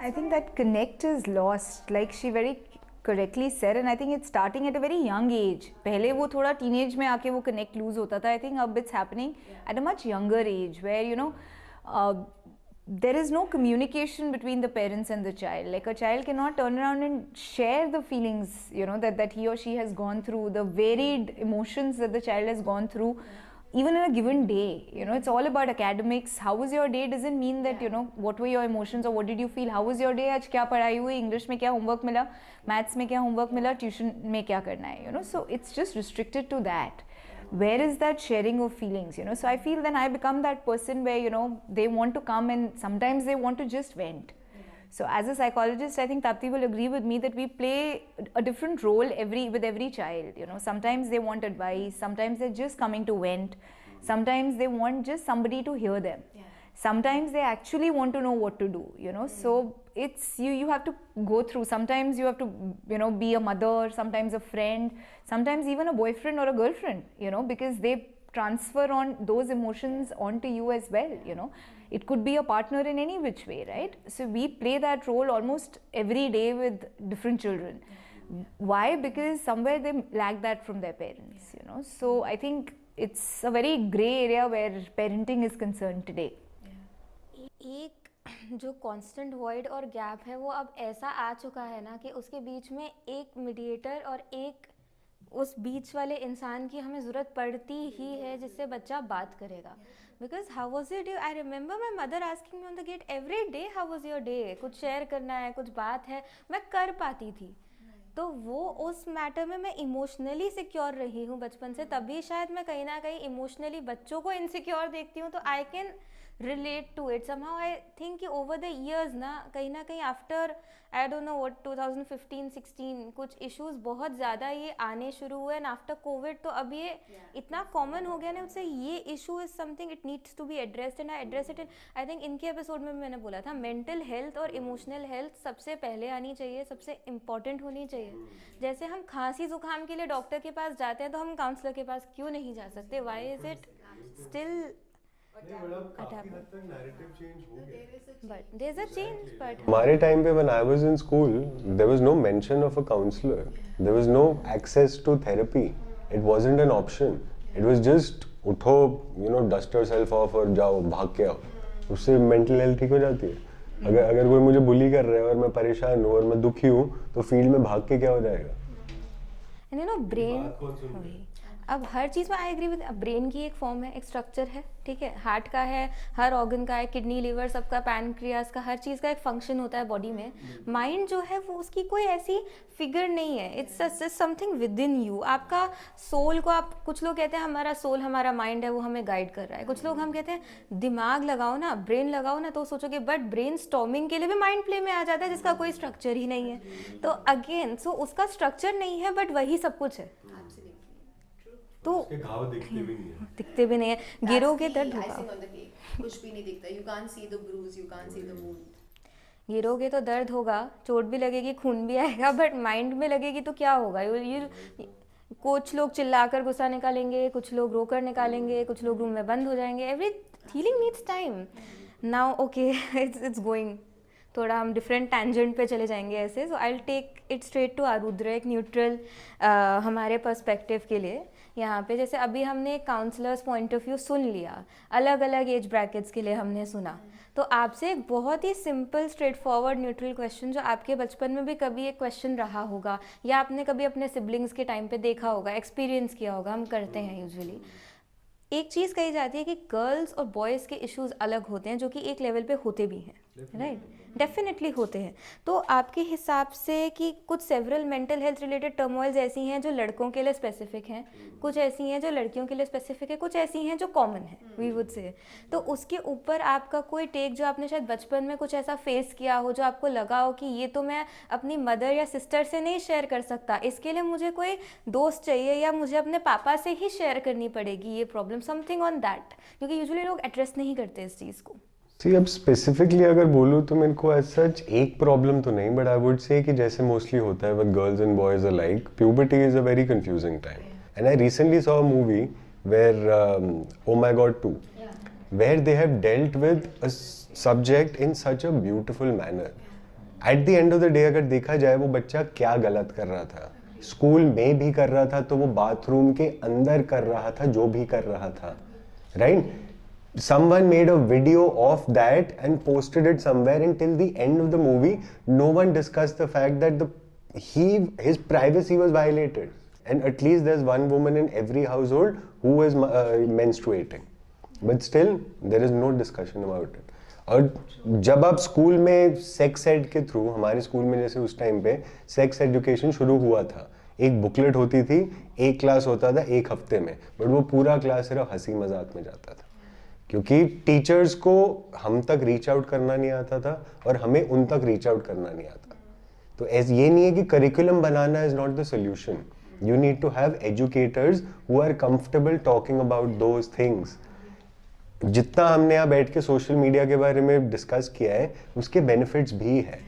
I think that connect is lost. Like she very correctly said, and I think it's starting at a very young age. पहले वो थोड़ा teenage में आके वो connect lose होता था. I think अब it's happening at a much younger age, where you know there is no communication between the parents and the child. Like a child cannot turn around and share the feelings, you know, that he or she has gone through, the varied emotions that the child has gone through. Even in a given day, you know, it's all about academics. How was your day doesn't mean that, you know, what were your emotions or what did you feel. How was your day? आज क्या पढ़ाई हुई? English में क्या homework मिला? Maths में क्या homework मिला? Tuition में क्या करना है? You know, so it's just restricted to that. Where is that sharing of feelings? You know, so I feel then I become that person where, you know, they want to come and sometimes they want to just vent. So as a psychologist, I think Tapti will agree with me that we play a different role with every child. You know, sometimes they want advice, sometimes they're just coming to vent, sometimes they want just somebody to hear them. Sometimes they actually want to know what to do, you know. So it's you have to go through. Sometimes you have to, you know, be a mother, sometimes a friend, sometimes even a boyfriend or a girlfriend, you know, because they transfer on those emotions onto you as well, you know. It could be a partner in any which way, right? So we play that role almost every day with different children. Why? Because somewhere they lack that from their parents, you know. So I think it's a very grey area where parenting is concerned today. एक जो constant void और gap है वो अब ऐसा आ चुका है ना कि उसके बीच में एक मीडिएटर और एक उस बीच वाले इंसान की हमें ज़रूरत पड़ती ही है जिससे बच्चा बात करेगा. Because how was your day. I remember my mother asking me on the get every day how was your day. कुछ शेयर करना है, कुछ बात है, मैं कर पाती थी. तो वो उस मैटर में मैं इमोशनली सिक्योर रही हूँ बचपन से, तभी शायद मैं कहीं ना कहीं इमोशनली बच्चों को इनसिक्योर देखती हूँ. तो I can relate to it somehow. I think कि over the years ना कहीं after I don't know what 2015-16 कुछ issues बहुत ज़्यादा ये आने शुरू हुए, and after COVID तो अब ये इतना common हो गया ना, उससे ये issue is something it needs to be addressed, and I address it. And I think इनके एपिसोड में मैंने बोला था mental health और emotional health सबसे पहले आनी चाहिए, सबसे important होनी चाहिए. जैसे हम खांसी जुकाम के लिए डॉक्टर के पास जाते हैं तो हम काउंसलर के पास क्यों नहीं जा सकते? Why is it still But there's a change. But हमारे टाइम पे when I was in school, there was no mention of a counselor. There was no access to therapy. It wasn't an option. It was just उठो, you know, dust yourself off और जाओ, भाग के आओ. उससे mental health ठीक हो जाती है. अगर कोई मुझे bully कर रहा है और मैं परेशान हूँ और मैं दुखी हूँ, तो फील्ड में भाग के क्या हो जाएगा? And you know, brain. अब हर चीज़ में आई एग्री विद. ब्रेन की एक फॉर्म है, एक स्ट्रक्चर है, ठीक है. हार्ट का है, हर ऑर्गन का है, किडनी, लिवर, सबका, पैनक्रियास का, हर चीज़ का एक फंक्शन होता है बॉडी में. माइंड जो है वो उसकी कोई ऐसी फिगर नहीं है. It's just something with in you. आपका सोल को आप, कुछ लोग कहते हैं हमारा सोल हमारा माइंड है, वो हमें गाइड कर रहा है. कुछ लोग हम कहते हैं दिमाग लगाओ ना, ब्रेन लगाओ ना, तो सोचोगे. बट ब्रेन स्टॉर्मिंग के लिए भी माइंड प्ले में आ जाता है जिसका कोई स्ट्रक्चर ही नहीं है. तो अगेन सो उसका स्ट्रक्चर नहीं है बट वही सब कुछ है. तो घाव दिखते भी नहीं है. गिरोगे दर्द होगा. कुछ भी नहीं दिखता. You can't see the bruise, you can't see the wound. गिरोगे तो दर्द होगा, चोट भी लगेगी, खून भी आएगा, बट माइंड में लगेगी तो क्या होगा? कुछ लोग चिल्लाकर गुस्सा निकालेंगे, कुछ लोग रोकर निकालेंगे, कुछ लोग रूम में बंद हो जाएंगे. Every healing needs time. Now okay, it's going, थोड़ा हम डिफरेंट टेंजेंट पे चले जाएंगे ऐसे. So I will take it straight to Arudra, एक न्यूट्रल हमारे पर्सपेक्टिव के लिए यहाँ पे. जैसे अभी हमने काउंसलर्स पॉइंट ऑफ व्यू सुन लिया, अलग अलग एज ब्रैकेट्स के लिए हमने सुना. तो आपसे एक बहुत ही simple straightforward neutral question, जो आपके बचपन में भी कभी एक क्वेश्चन रहा होगा या आपने कभी अपने सिबलिंग्स के टाइम पे देखा होगा, एक्सपीरियंस किया होगा, हम करते हैं यूजुअली. एक चीज़ कही जाती है कि गर्ल्स और बॉयज़ के इश्यूज़ अलग होते हैं, जो कि एक लेवल पे होते भी हैं, राइट? डेफिनेटली होते हैं. तो आपके हिसाब से कि कुछ several mental health related turmoils ऐसी हैं जो लड़कों के लिए स्पेसिफिक हैं, कुछ ऐसी हैं जो लड़कियों के लिए स्पेसिफिक है, कुछ ऐसी हैं जो कॉमन है, वी वुड से. तो उसके ऊपर आपका कोई टेक, जो आपने शायद बचपन में कुछ ऐसा फेस किया हो, जो आपको लगा हो कि ये तो मैं अपनी मदर या सिस्टर से नहीं शेयर कर सकता, इसके लिए मुझे कोई दोस्त चाहिए या मुझे अपने पापा से ही शेयर करनी पड़ेगी ये प्रॉब्लम, समथिंग ऑन दैट, क्योंकि यूजुअली लोग एड्रेस नहीं करते इस चीज़ को. अब स्पेसिफिकली अगर बोलूँ तो मेरे को एज सच एक प्रॉब्लम तो नहीं, बट आई वुड से कि जैसे मोस्टली होता है with girls and boys alike, puberty is a very confusing time. And I recently saw a movie where Oh My God 2, where they have dealt with a subject in such a beautiful manner. At the end of the day अगर देखा जाए वो बच्चा क्या गलत कर रहा था, स्कूल में भी कर रहा था तो वो बाथरूम के अंदर कर रहा था जो भी कर रहा था, right? Someone made a video of that and posted it somewhere, and till the end of the movie no one discussed the fact that his privacy was violated, and at least there's one woman in every household who is menstruating, but still there is no discussion about it. और जब आप school में sex add के through, हमारे school में जैसे उस time पे सेक्स एजुकेशन शुरू हुआ था, एक बुकलेट होती थी, एक क्लास होता था एक हफ्ते में, बट वो पूरा क्लास सिर्फ हंसी मजाक में जाता था क्योंकि टीचर्स को हम तक रीच आउट करना नहीं आता था और हमें उन तक रीच आउट करना नहीं आता। तो ये नहीं है कि करिकुलम बनाना is not the solution, you need to have educators who are comfortable talking about those things. जितना हमने यहाँ बैठ के सोशल मीडिया के बारे में डिस्कस किया है उसके बेनिफिट्स भी है।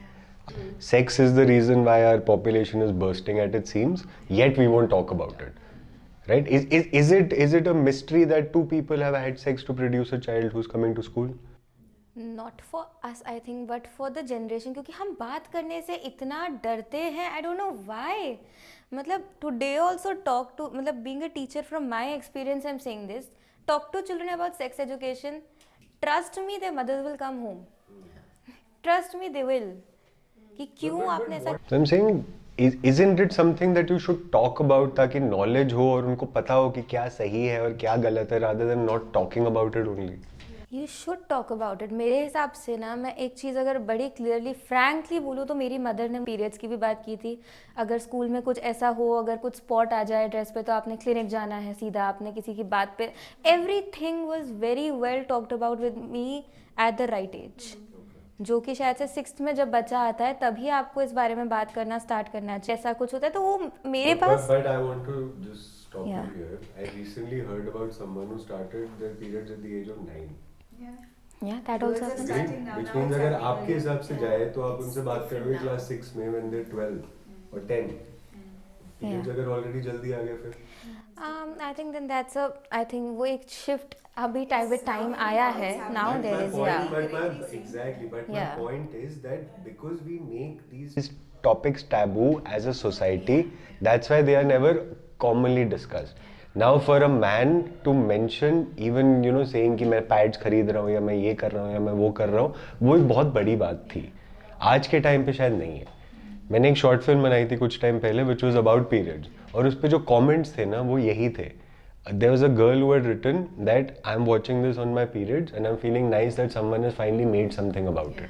Sex is the reason why our population is bursting at it seems, yet we won't talk about it, right? Is it a mystery that two people have had sex to produce a child who's coming to school? Not for us, I think, but for the generation, क्योंकि हम बात करने से इतना डरते हैं, I don't know why. मतलब today also talk to, मतलब being a teacher from my experience I'm saying this, talk to children about sex education, trust me their mothers will come home, trust me they will, कि क्यों आपने ऐसा। So I'm saying, isn't it something that you should talk about ताकि knowledge हो और उनको पता हो कि क्या सही है और क्या गलत है, rather than not talking about it only? You should talk about it. मेरे हिसाब से ना, मैं एक चीज़ अगर बड़ी क्लियरली फ्रैंकली बोलूँ तो मेरी मदर ने पीरियड्स की भी बात की थी। अगर स्कूल में कुछ ऐसा हो, अगर कुछ स्पॉट आ जाए ड्रेस पे, तो आपने क्लिनिक जाना है सीधा, आपने किसी की बात पे, everything was very well talked about with me at the right age, जो कि शायद से 6th में जब बच्चा आता है तभी आपको इस बारे में बात करना स्टार्ट करना चाहिए। ऐसा कुछ होता है तो वो मेरे पास। But I want to just stop Yeah. you here. I recently heard about someone who started their periods at the age of 9. Yeah, that also happens. Which means अगर आपके हिसाब से जाए तो आप उनसे बात करोगे क्लास 6 में when they're 12 or 10. Periods अगर already जल्दी आ गए फिर। I think then that's a, I think वो एक shift अभी टाइम आया है, now there is, yeah. Exactly, but Yeah. my point is that because we make These topics taboo as a society, that's why they are never commonly discussed. Now for a man to mention even saying कि मैं pads खरीद रहा हूँ या मैं ये कर रहा हूँ या मैं वो कर रहा हूँ, वो एक बहुत बड़ी बात थी। आज के टाइम पे शायद नहीं है। मैंने एक शॉर्ट फिल्म बनाई थी कुछ टाइम पहले which was about periods, और उस पे जो comments थे ना वो यही थे। There was a girl who had written that I'm watching this on my periods and I'm feeling nice that someone has finally made something about it.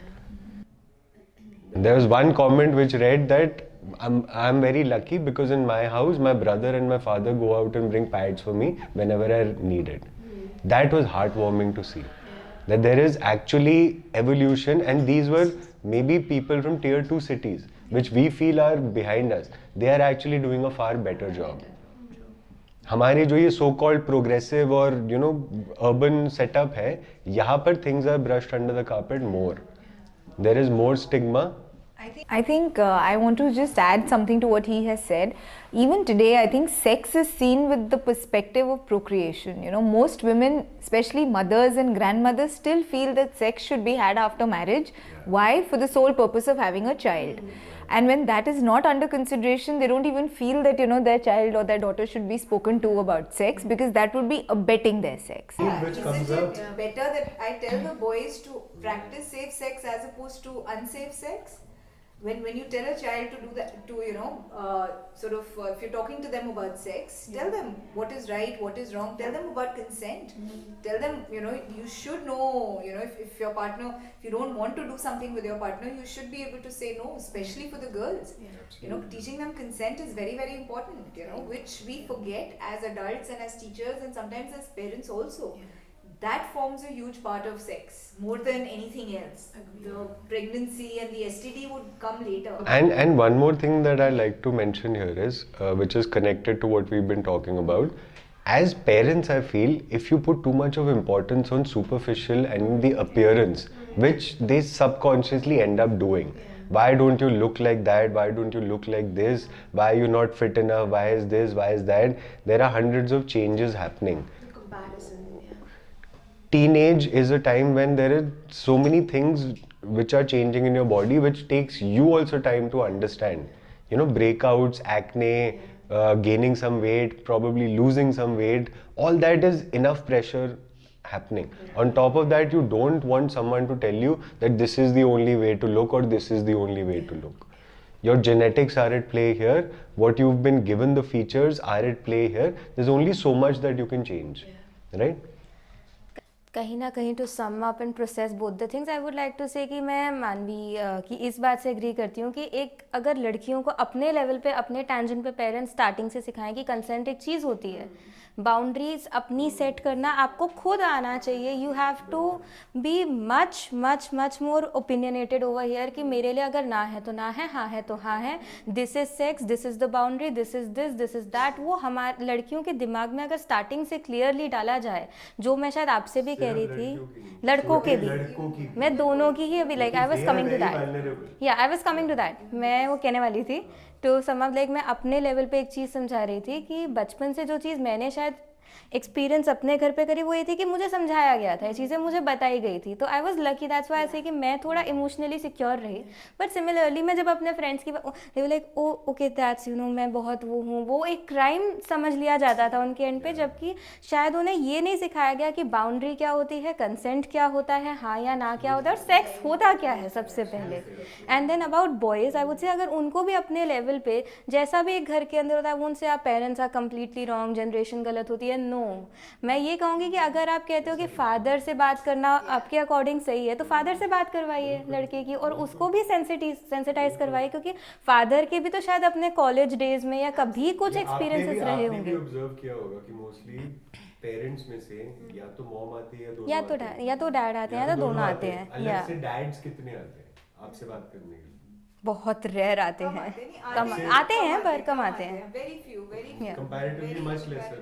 There was one comment which read that I'm very lucky because in my house my brother and my father go out and bring pads for me whenever I need it. That was heartwarming to see. That there is actually evolution, and these were maybe people from tier 2 cities which we feel are behind us. They are actually doing a far better job. हमारे जो ये so called progressive और urban setup है, यहाँ पर things are brushed under the carpet more. There is more stigma. I think I want to just add something to what he has said. Even today, I think sex is seen with the perspective of procreation. Most women, especially mothers and grandmothers, still feel that sex should be had after marriage. Why? For the sole purpose of having a child. And when that is not under consideration, they don't even feel that their child or their daughter should be spoken to about sex, because that would be abetting their sex. Which comes up. Better that I tell the boys to practice safe sex as opposed to unsafe sex? When you tell a child to do that, to if you're talking to them about sex, tell them what is right, what is wrong. Tell them about consent. Tell them you should know, if your partner, if you don't want to do something with your partner, you should be able to say no, especially for the girls. Teaching them consent is very, very important, which we forget as adults and as teachers and sometimes as parents also. That forms a huge part of sex, more than anything else. The pregnancy and the STD would come later. And one more thing that I like to mention here is, which is connected to what we've been talking about. As parents, I feel if you put too much of importance on superficial and the appearance, which they subconsciously end up doing. Why don't you look like that? Why don't you look like this? Why are you not fit enough? Why is this? Why is that? There are hundreds of changes happening. Comparison, yeah. Teenage is a time when there are so many things which are changing in your body, which takes you also time to understand. You know, breakouts, acne, gaining some weight, probably losing some weight, all that is enough pressure happening. On top of that, you don't want someone to tell you that this is the only way to look or this is the only way to look. Your genetics are at play here. What you've been given, the features are at play here. There's only so much that you can change, right? कहीं ना कहीं to sum up and process both the things, I would like to say कि मैं मानवी की इस बात से एग्री करती हूँ कि एक अगर लड़कियों को अपने लेवल पे, अपने टेंजेंट पे पेरेंट्स स्टार्टिंग से सिखाएं कि कंसेंट एक चीज़ होती है, बाउंड्रीज अपनी सेट करना आपको खुद आना चाहिए. You have to be much much much more opinionated over here कि मेरे लिए अगर ना है तो ना है, हाँ है तो हाँ है, this is sex, this is the boundary, this is that. वो हमारे लड़कियों के दिमाग में अगर स्टार्टिंग से क्लियरली डाला जाए, जो मैं शायद आपसे भी कह रही थी, लड़कों के भी, मैं दोनों की ही अभी like I was coming to that, या I was coming to that, मैं वो कहने वाली थी. तो समझ लाइक मैं अपने लेवल पे एक चीज़ समझा रही थी कि बचपन से जो चीज़ मैंने शायद एक्सपीरियंस अपने घर पे करी वो ये थी कि मुझे समझाया गया था, ये चीज़ें मुझे बताई गई थी. तो I was lucky, that's why I say कि मैं थोड़ा इमोशनली सिक्योर रही. बट सिमिलरली मैं जब अपने फ्रेंड्स की they were like oh okay that's you know मैं बहुत वो हूँ, वो एक क्राइम समझ लिया जाता था उनके एंड पे, जबकि शायद उन्हें ये नहीं सिखाया गया कि बाउंड्री क्या होती है, कंसेंट क्या होता है, हाँ या ना क्या होता है, और सेक्स होता क्या है सबसे पहले. And then about boys I would say अगर उनको भी अपने लेवल पे जैसा भी एक घर के अंदर होता है, वो उनसे आप parents are completely wrong, generation गलत होती है, नो. मैं ये कहूँगी कि अगर आप कहते हो कि फादर से बात करना आपके अकॉर्डिंग सही है, तो फादर से बात करवाइए लड़के की, और उसको भी सेंसिटाइज करवाइए, क्योंकि फादर के भी तो शायद अपने कॉलेज डेज में या कभी कुछ एक्सपीरियंसेस रहे होंगे. आपने भी ऑब्जर्व किया होगा कि मोस्टली पेरेंट्स में से या तो मॉम आती है, या तो डैड आते हैं या तो दोनों आते हैं. अलग से डैड्स कितने आते हैं आपसे बात करने के लिए? बहुत रेयर आते हैं, कम आते हैं पर कम आते हैं. Comparatively much lesser.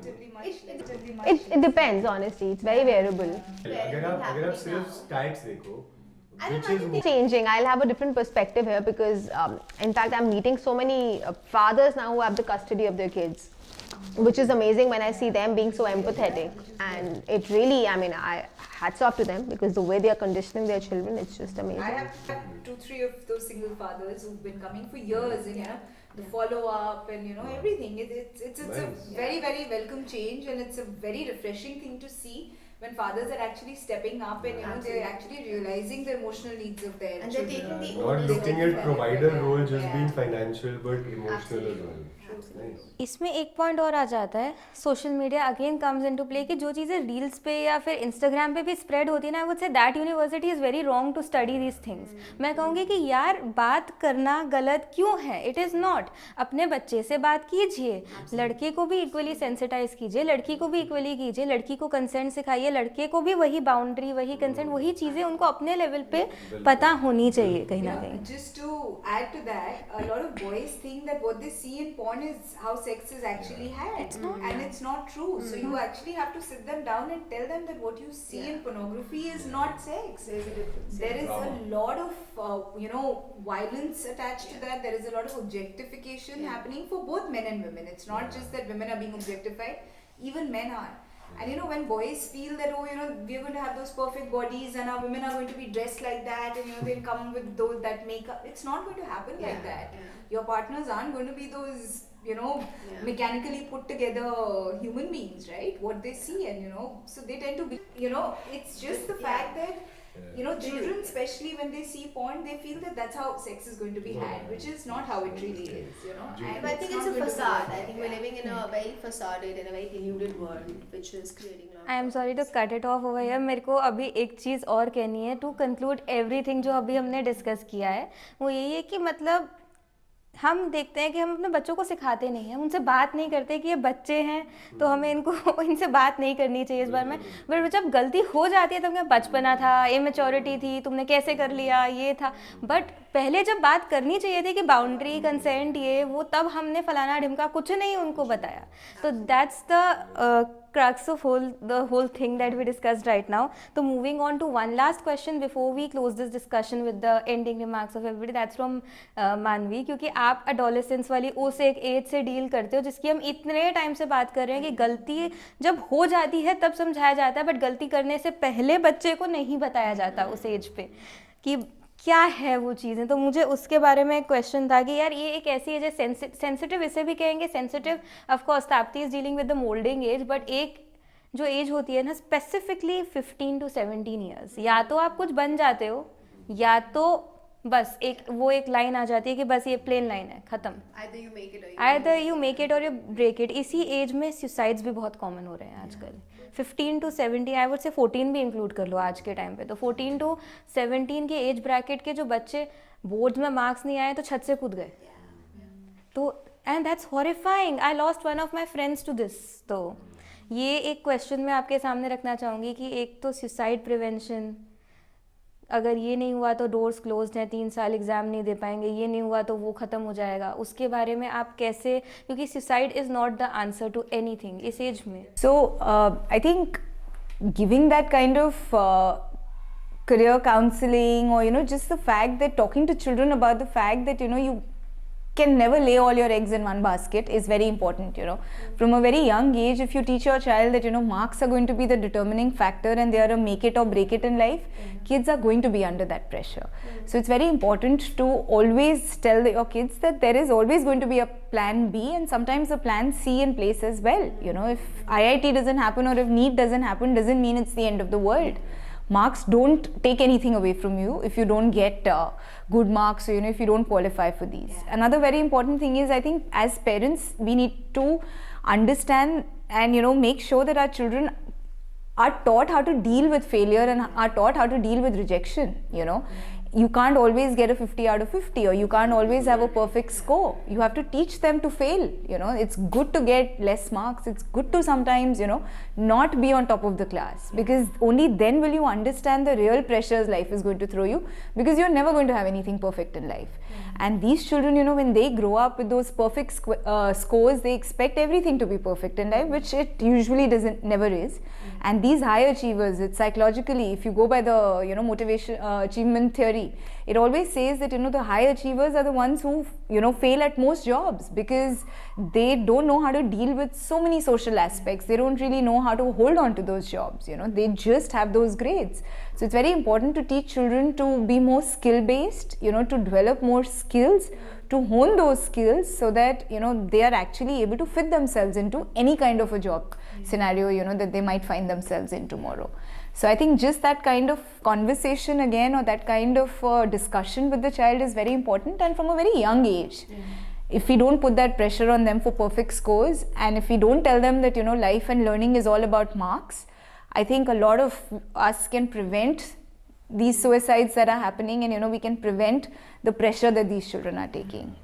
It depends, honestly. It's very variable. अगर आप सिर्फ स्टैट्स देखो, which is Changing. I'll have a different perspective here because, in fact, I'm meeting so many fathers now who have the custody of their kids, which is amazing when I see them being so empathetic. And it really, I mean, hats off to them because the way they are conditioning their children, it's just amazing. I have 2-3 of those single fathers who've been coming for years, and you know the follow up and you know everything. It's Nice. a very very welcome change, and it's a very refreshing thing to see when fathers are actually stepping up and you know they're actually realizing the emotional needs of their And they're children. taking the not looking at provider role just being financial but emotional as well. Absolutely. Nice. इसमें एक point और आ जाता है, social media again comes into play कि जो चीज़ें reels पे या फिर इंस्टाग्राम पे भी स्प्रेड होती है ना, I would say that university is very wrong to study these things. मैं कहूँगी कि यार बात करना गलत क्यों है, इट इज़ नॉट. अपने बच्चे से बात कीजिए, लड़के को भी इक्वली सेंसिटाइज कीजिए, लड़की को भी इक्वली कीजिए, लड़की को कंसेंट सिखाइए, लड़के को भी वही बाउंड्री, वही कंसेंट, वही चीज़ें उनको अपने लेवल पे पता होनी चाहिए कहीं ना कहीं. Just to add to that, a lot of boys think that what they see in porn is how sex is actually had. It's not. And it's not true. So you actually have to sit them down and tell them that what you see in pornography is not sex. There's a difference. There is a lot of you know violence attached to that. There is a lot of objectification happening for both men and women. It's not just that women are being objectified, even men are. And you know when boys feel that oh you know we're going to have those perfect bodies and our women are going to be dressed like that and you know they'll come with those that makeup, it's not going to happen like that. Your partners aren't going to be those you know mechanically put together human beings, right? What they see, and you know so they tend to be you know it's just the fact that you know children especially when they see porn they feel that that's how sex is going to be had, which is not how it really is, you know. And But I think it's not a going to be facade. like I think that. we're living in a very facaded and a very deluded world, which is creating a lot of I am sorry to cut it off over here. मेरे को अभी एक चीज़ और कहनी है to conclude everything जो अभी हमने डिस्कस किया है. वो यही है कि मतलब हम देखते हैं कि हम अपने बच्चों को सिखाते नहीं हैं, हम उनसे बात नहीं करते कि ये बच्चे हैं तो हमें इनको इनसे बात नहीं करनी चाहिए इस बारे में. बट जब गलती हो जाती है तब क्या बचपना था, इमेच्योरिटी थी, तुमने कैसे कर लिया, ये था. बट पहले जब बात करनी चाहिए थी कि बाउंड्री कंसेंट ये वो, तब हमने फलाना ढिमका कुछ नहीं उनको बताया. तो that's the crux of the whole thing that we discussed right now. So moving on to one last question before we close this discussion with the ending remarks of everybody. That's from मानवी, क्योंकि आप adolescence वाली उस एक as से deal करते हो जिसकी हम इतने टाइम से बात कर रहे हैं कि गलती जब हो जाती है तब समझाया जाता है, बट गलती करने से पहले बच्चे को नहीं बताया जाता उस एज पे कि क्या है वो चीज़ें। तो मुझे उसके बारे में एक क्वेश्चन था कि यार ये एक ऐसी एज है, सेंसिटिव इसे भी कहेंगे, sensitive of course Tapti is dealing with the moulding age, but एक जो एज होती है ना स्पेसिफिकली 15 to 17 ईयर्स, या तो आप कुछ बन जाते हो या तो बस एक लाइन आ जाती है कि बस ये प्लेन लाइन है, ख़त्म। Either you make it or you either you make it और यू ब्रेक इट। इसी एज में सुसाइड्स भी बहुत कॉमन हो रहे हैं आजकल। 15 to 17, आई वुड से 14 भी इंक्लूड कर लो आज के टाइम पे। तो 14 to 17 के एज ब्रैकेट के जो बच्चे बोर्ड्स में मार्क्स नहीं आए तो छत से कूद गए। तो and that's horrifying. I lost one of my friends to this. तो ये एक क्वेश्चन मैं आपके सामने रखना चाहूँगी कि एक तो सुसाइड प्रिवेंशन, अगर ये नहीं हुआ तो डोर्स क्लोज्ड हैं, 3 साल एग्ज़ाम नहीं दे पाएंगे, ये नहीं हुआ तो वो ख़त्म हो जाएगा, उसके बारे में आप कैसे, क्योंकि suicide is not the answer to anything इस एज में। So I think giving that kind of career counseling, or just the fact that talking to children about the fact that you can never lay all your eggs in one basket is very important. From a very young age, if you teach your child that marks are going to be the determining factor and they are a make it or break it in life, kids are going to be under that pressure. So it's very important to always tell your kids that there is always going to be a plan B and sometimes a plan C in place as well. If IIT doesn't happen or if NEET doesn't happen, doesn't mean it's the end of the world. Marks don't take anything away from you if you don't get good marks, or if you don't qualify for these. Another very important thing is, I think as parents we need to understand and make sure that our children are taught how to deal with failure and are taught how to deal with rejection. You can't always get a 50 out of 50, or you can't always have a perfect score. You have to teach them to fail. It's good to get less marks. It's good to sometimes not be on top of the class, because only then will you understand the real pressures life is going to throw you, because you're never going to have anything perfect in life. And these children, when they grow up with those perfect scores, they expect everything to be perfect in life, which it usually never is. And these high achievers, it's psychologically, if you go by the motivation achievement theory, it always says that the high achievers are the ones who fail at most jobs, because they don't know how to deal with so many social aspects. They don't really know how to hold on to those jobs. They just have those grades. So it's very important to teach children to be more skill based, to develop more skills, to hone those skills, so that they are actually able to fit themselves into any kind of a job scenario that they might find themselves in tomorrow. So I think just that kind of conversation again, or that kind of discussion with the child is very important, and from a very young age. If we don't put that pressure on them for perfect scores, and if we don't tell them that life and learning is all about marks, I think a lot of us can prevent these suicides that are happening, and we can prevent the pressure that these children are taking.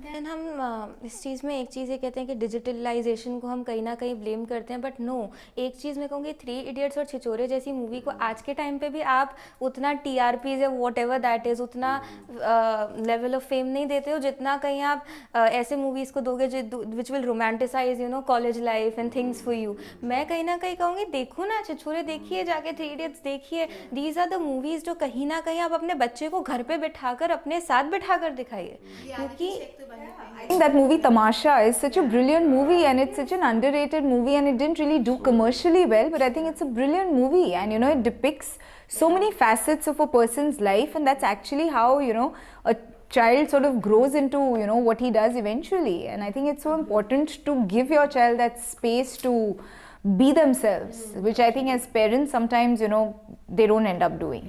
And हम इस चीज़ में एक चीज़ ये कहते हैं कि digitalisation को हम कहीं ना कहीं ब्लेम करते हैं, बट नो, एक चीज़ मैं कहूँगी 3 इडियट्स और छिछोरे जैसी मूवी को आज के टाइम पे भी आप उतना TRPs या वॉट एवर दैट इज़, उतना लेवल ऑफ फेम नहीं देते हो जितना कहीं आप ऐसे मूवीज़ को दोगे which will romanticise college life and things for you. मैं कहीं ना कहीं कहूँगी देखो ना, छिछोरे देखिए, जाके 3 इडियट्स देखिए। दीज आर द मूवीज़ जो कहीं ना कहीं आप अपने बच्चे को घर पे बिठाकर अपने साथ बिठाकर दिखाइए, क्योंकि I think that movie Tamasha is such a brilliant movie, and it's such an underrated movie, and it didn't really do commercially well, but I think it's a brilliant movie, and it depicts so many facets of a person's life, and that's actually how a child sort of grows into what he does eventually. And I think it's so important to give your child that space to be themselves, which I think as parents sometimes they don't end up doing.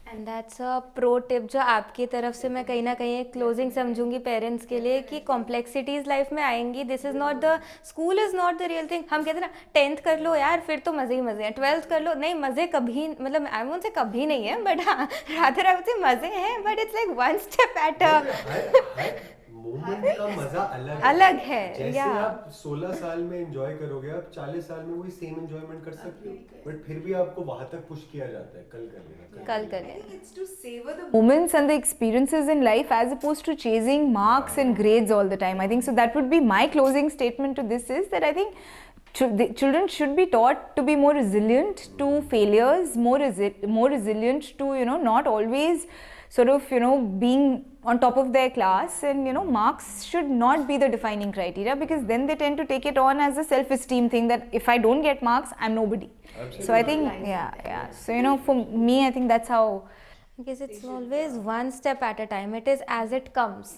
And that's a pro tip जो आपकी तरफ से मैं कहीं ना कहीं एक closing समझूंगी parents के लिए, कि कॉम्प्लेक्सिटीज़ लाइफ में आएंगी। This is not the school is not the real thing. हम कहते हैं ना 10th कर लो यार फिर तो मज़े ही मज़े हैं, 12th कर लो, नहीं मज़े कभी, मतलब आई वोंट से कभी नहीं है, बट हाँ रादर आई वुड से मज़े हैं, but it's like one step at a moment का मजा अलग है। जैसे आप 16 साल में एंजॉय करोगे, आप 40 साल में वही सेम एंजॉयमेंट कर सकते हो, बट फिर भी आपको वहां तक पुश किया जाता है, कल कर लेना। It's to savor the moments and the experiences in life as opposed to chasing marks and grades all the time. I think so that would be my closing statement to this, is that I think children should be taught to be more resilient to failures, more resilient to not always sort of being on top of their class, and marks should not be the defining criteria, because then they tend to take it on as a self-esteem thing, that if I don't get marks I'm nobody. Absolutely. So I think so for me I think that's how Because it's always one step at a time. It is as it comes.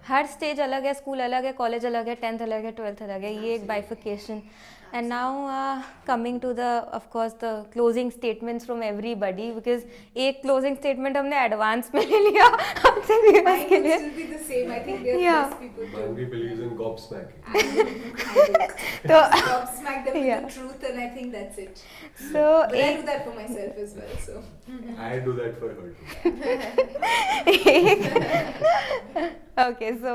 Her stage अलग है, school अलग है, college अलग है, 10th अलग है, 12th अलग है, ये एक बाइफिकेशन. And now coming to the, of course, the closing statements from everybody, because एक closing statement हमने advance में ले लिया अपने viewers के लिए. Mine will still be the same. I think there are Yeah. less people to Manvi believes in gobsmacking. तो smack them Yeah. with the truth, and I think that's it. so But I एक do that for myself as well. So I do that for her too. okay, so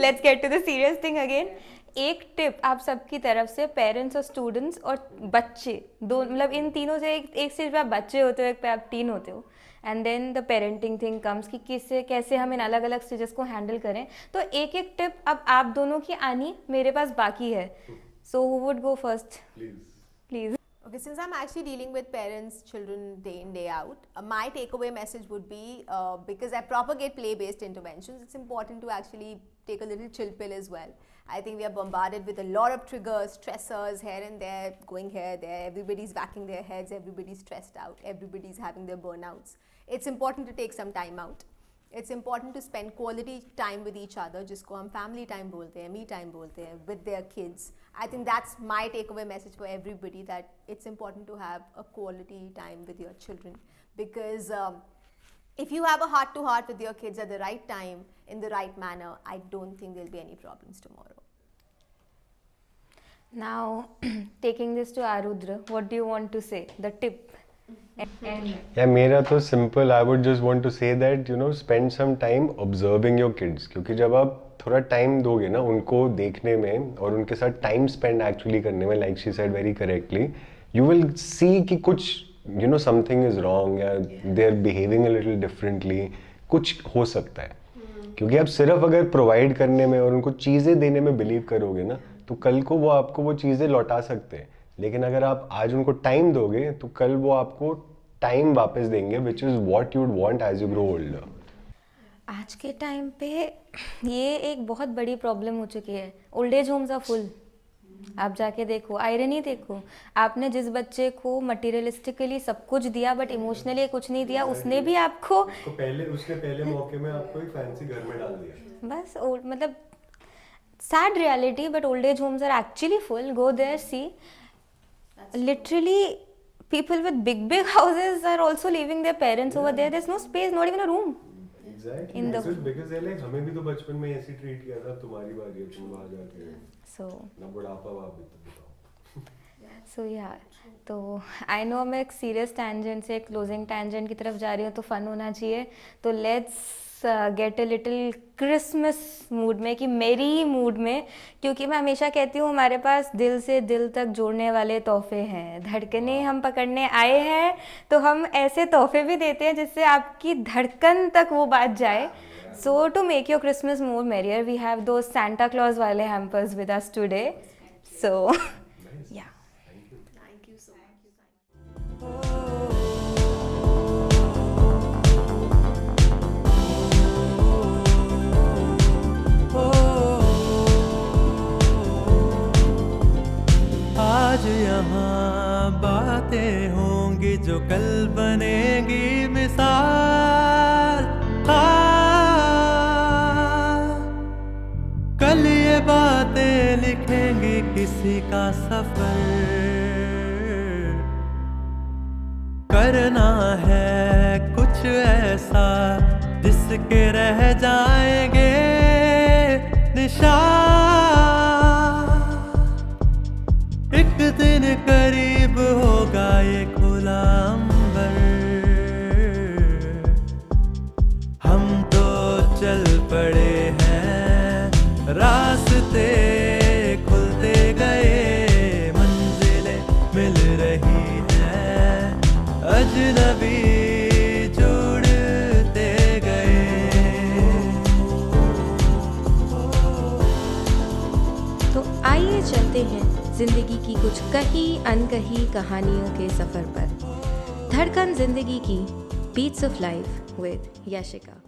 let's get to the serious thing again. एक tip आप सबकी तरफ से, parents और students और बच्चे दो, मतलब इन तीनों से एक स्टेज पे आप बच्चे होते हो, एक पे आप टीन होते हो, and then the parenting thing comes कि कैसे हम इन अलग अलग स्टेजेस को हैंडल करें. तो एक एक टिप अब आप दोनों की आनी मेरे पास बाकी है. So who would go first please? Okay, since I'm actually dealing with parents, children day in, day out, my takeaway message would be, because I propagate play-based interventions, it's important to actually take a little chill pill as well. I think we are bombarded with a lot of triggers, stressors here and there, going here, there, everybody's whacking their heads, everybody's stressed out, everybody's having their burnouts. It's important to take some time out. It's important to spend quality time with each other, जिसको हम family time बोलते हैं, me time बोलते हैं, with their kids. I think that's my takeaway message for everybody, that it's important to have a quality time with your children, because if you have a heart to heart with your kids at the right time, in the right manner, I don't think there'll be any problems tomorrow. Now taking this to Arudra, what do you want to say? The tip. या मेरा तो simple, I would just want to say that you know spend some time observing your kids, क्योंकि जब आप थोड़ा time दोगे ना उनको देखने में और उनके साथ टाइम स्पेंड एक्चुअली करने में, like she said very correctly, you will see कि कुछ you know something is wrong या they are behaving a little differently, कुछ हो सकता है. क्योंकि आप सिर्फ अगर प्रोवाइड करने में और उनको चीज़ें देने में बिलीव करोगे ना, तो कल को वो आपको वो चीज़ें लौटा सकते हैं. लेकिन अगर आप आज उनको टाइम दोगे तो कल वो आपको टाइम वापस देंगे, which is what you'd want as you grow older. आज के टाइम पे ये एक बहुत बड़ी प्रॉब्लम हो चुकी है. Old age homes are full. आप जाके देखो, आयरनी देखो, आपने जिस बच्चे को मटेरियलिस्टिकली सब कुछ दिया बट इमोशनली कुछ नहीं दिया, उसने भी आपको उसने पहले मौके में आपको एक फैंसी घर में डाल दिया. बस मतलब sad reality, but old age homes are actually full. Go there, see. Literally, people with big houses are also leaving their parents over there. There's no space, not even a room. Exactly. In the because they're like, हमें भी तो बचपन में ऐसी treat किया था, तुम्हारी बारी है, तुम वहाँ जाके So ना बुढ़ापा वहाँ भी तो बताओ. so yeah. तो आई नो मैं एक सीरियस टैंजेंट से क्लोजिंग टैंजेंट की तरफ जा रही हूँ, तो फन होना चाहिए. तो let's get a little Christmas mood में, कि मेरी मूड में, क्योंकि मैं हमेशा कहती हूँ हमारे पास दिल से दिल तक जोड़ने वाले तोहफे हैं. धड़कने हम पकड़ने आए हैं, तो हम ऐसे तोहफे भी देते हैं जिससे आपकी धड़कन तक वो बात जाए. So to make your Christmas more merrier, we have दो सांता क्लॉज वाले hampers with us today. So या Thank you so much. आज यहाँ बातें होंगी जो कल बनेगी मिसाल. कल ये बातें लिखेंगी किसी का सफर. करना है कुछ ऐसा जिसके रह जाएंगे निशान. एक दिन करीब होगा ये खुला अंबर. हम तो चल पड़े हैं, रास्ते खुलते गए, मंजिलें मिल रही हैं, अजनबी जुड़ते गए. तो आइए चलते हैं जिंदगी की कुछ कही अनकही कहानियों के सफर पर. Dhadkan Zindagi Ki beats of life with Yashika.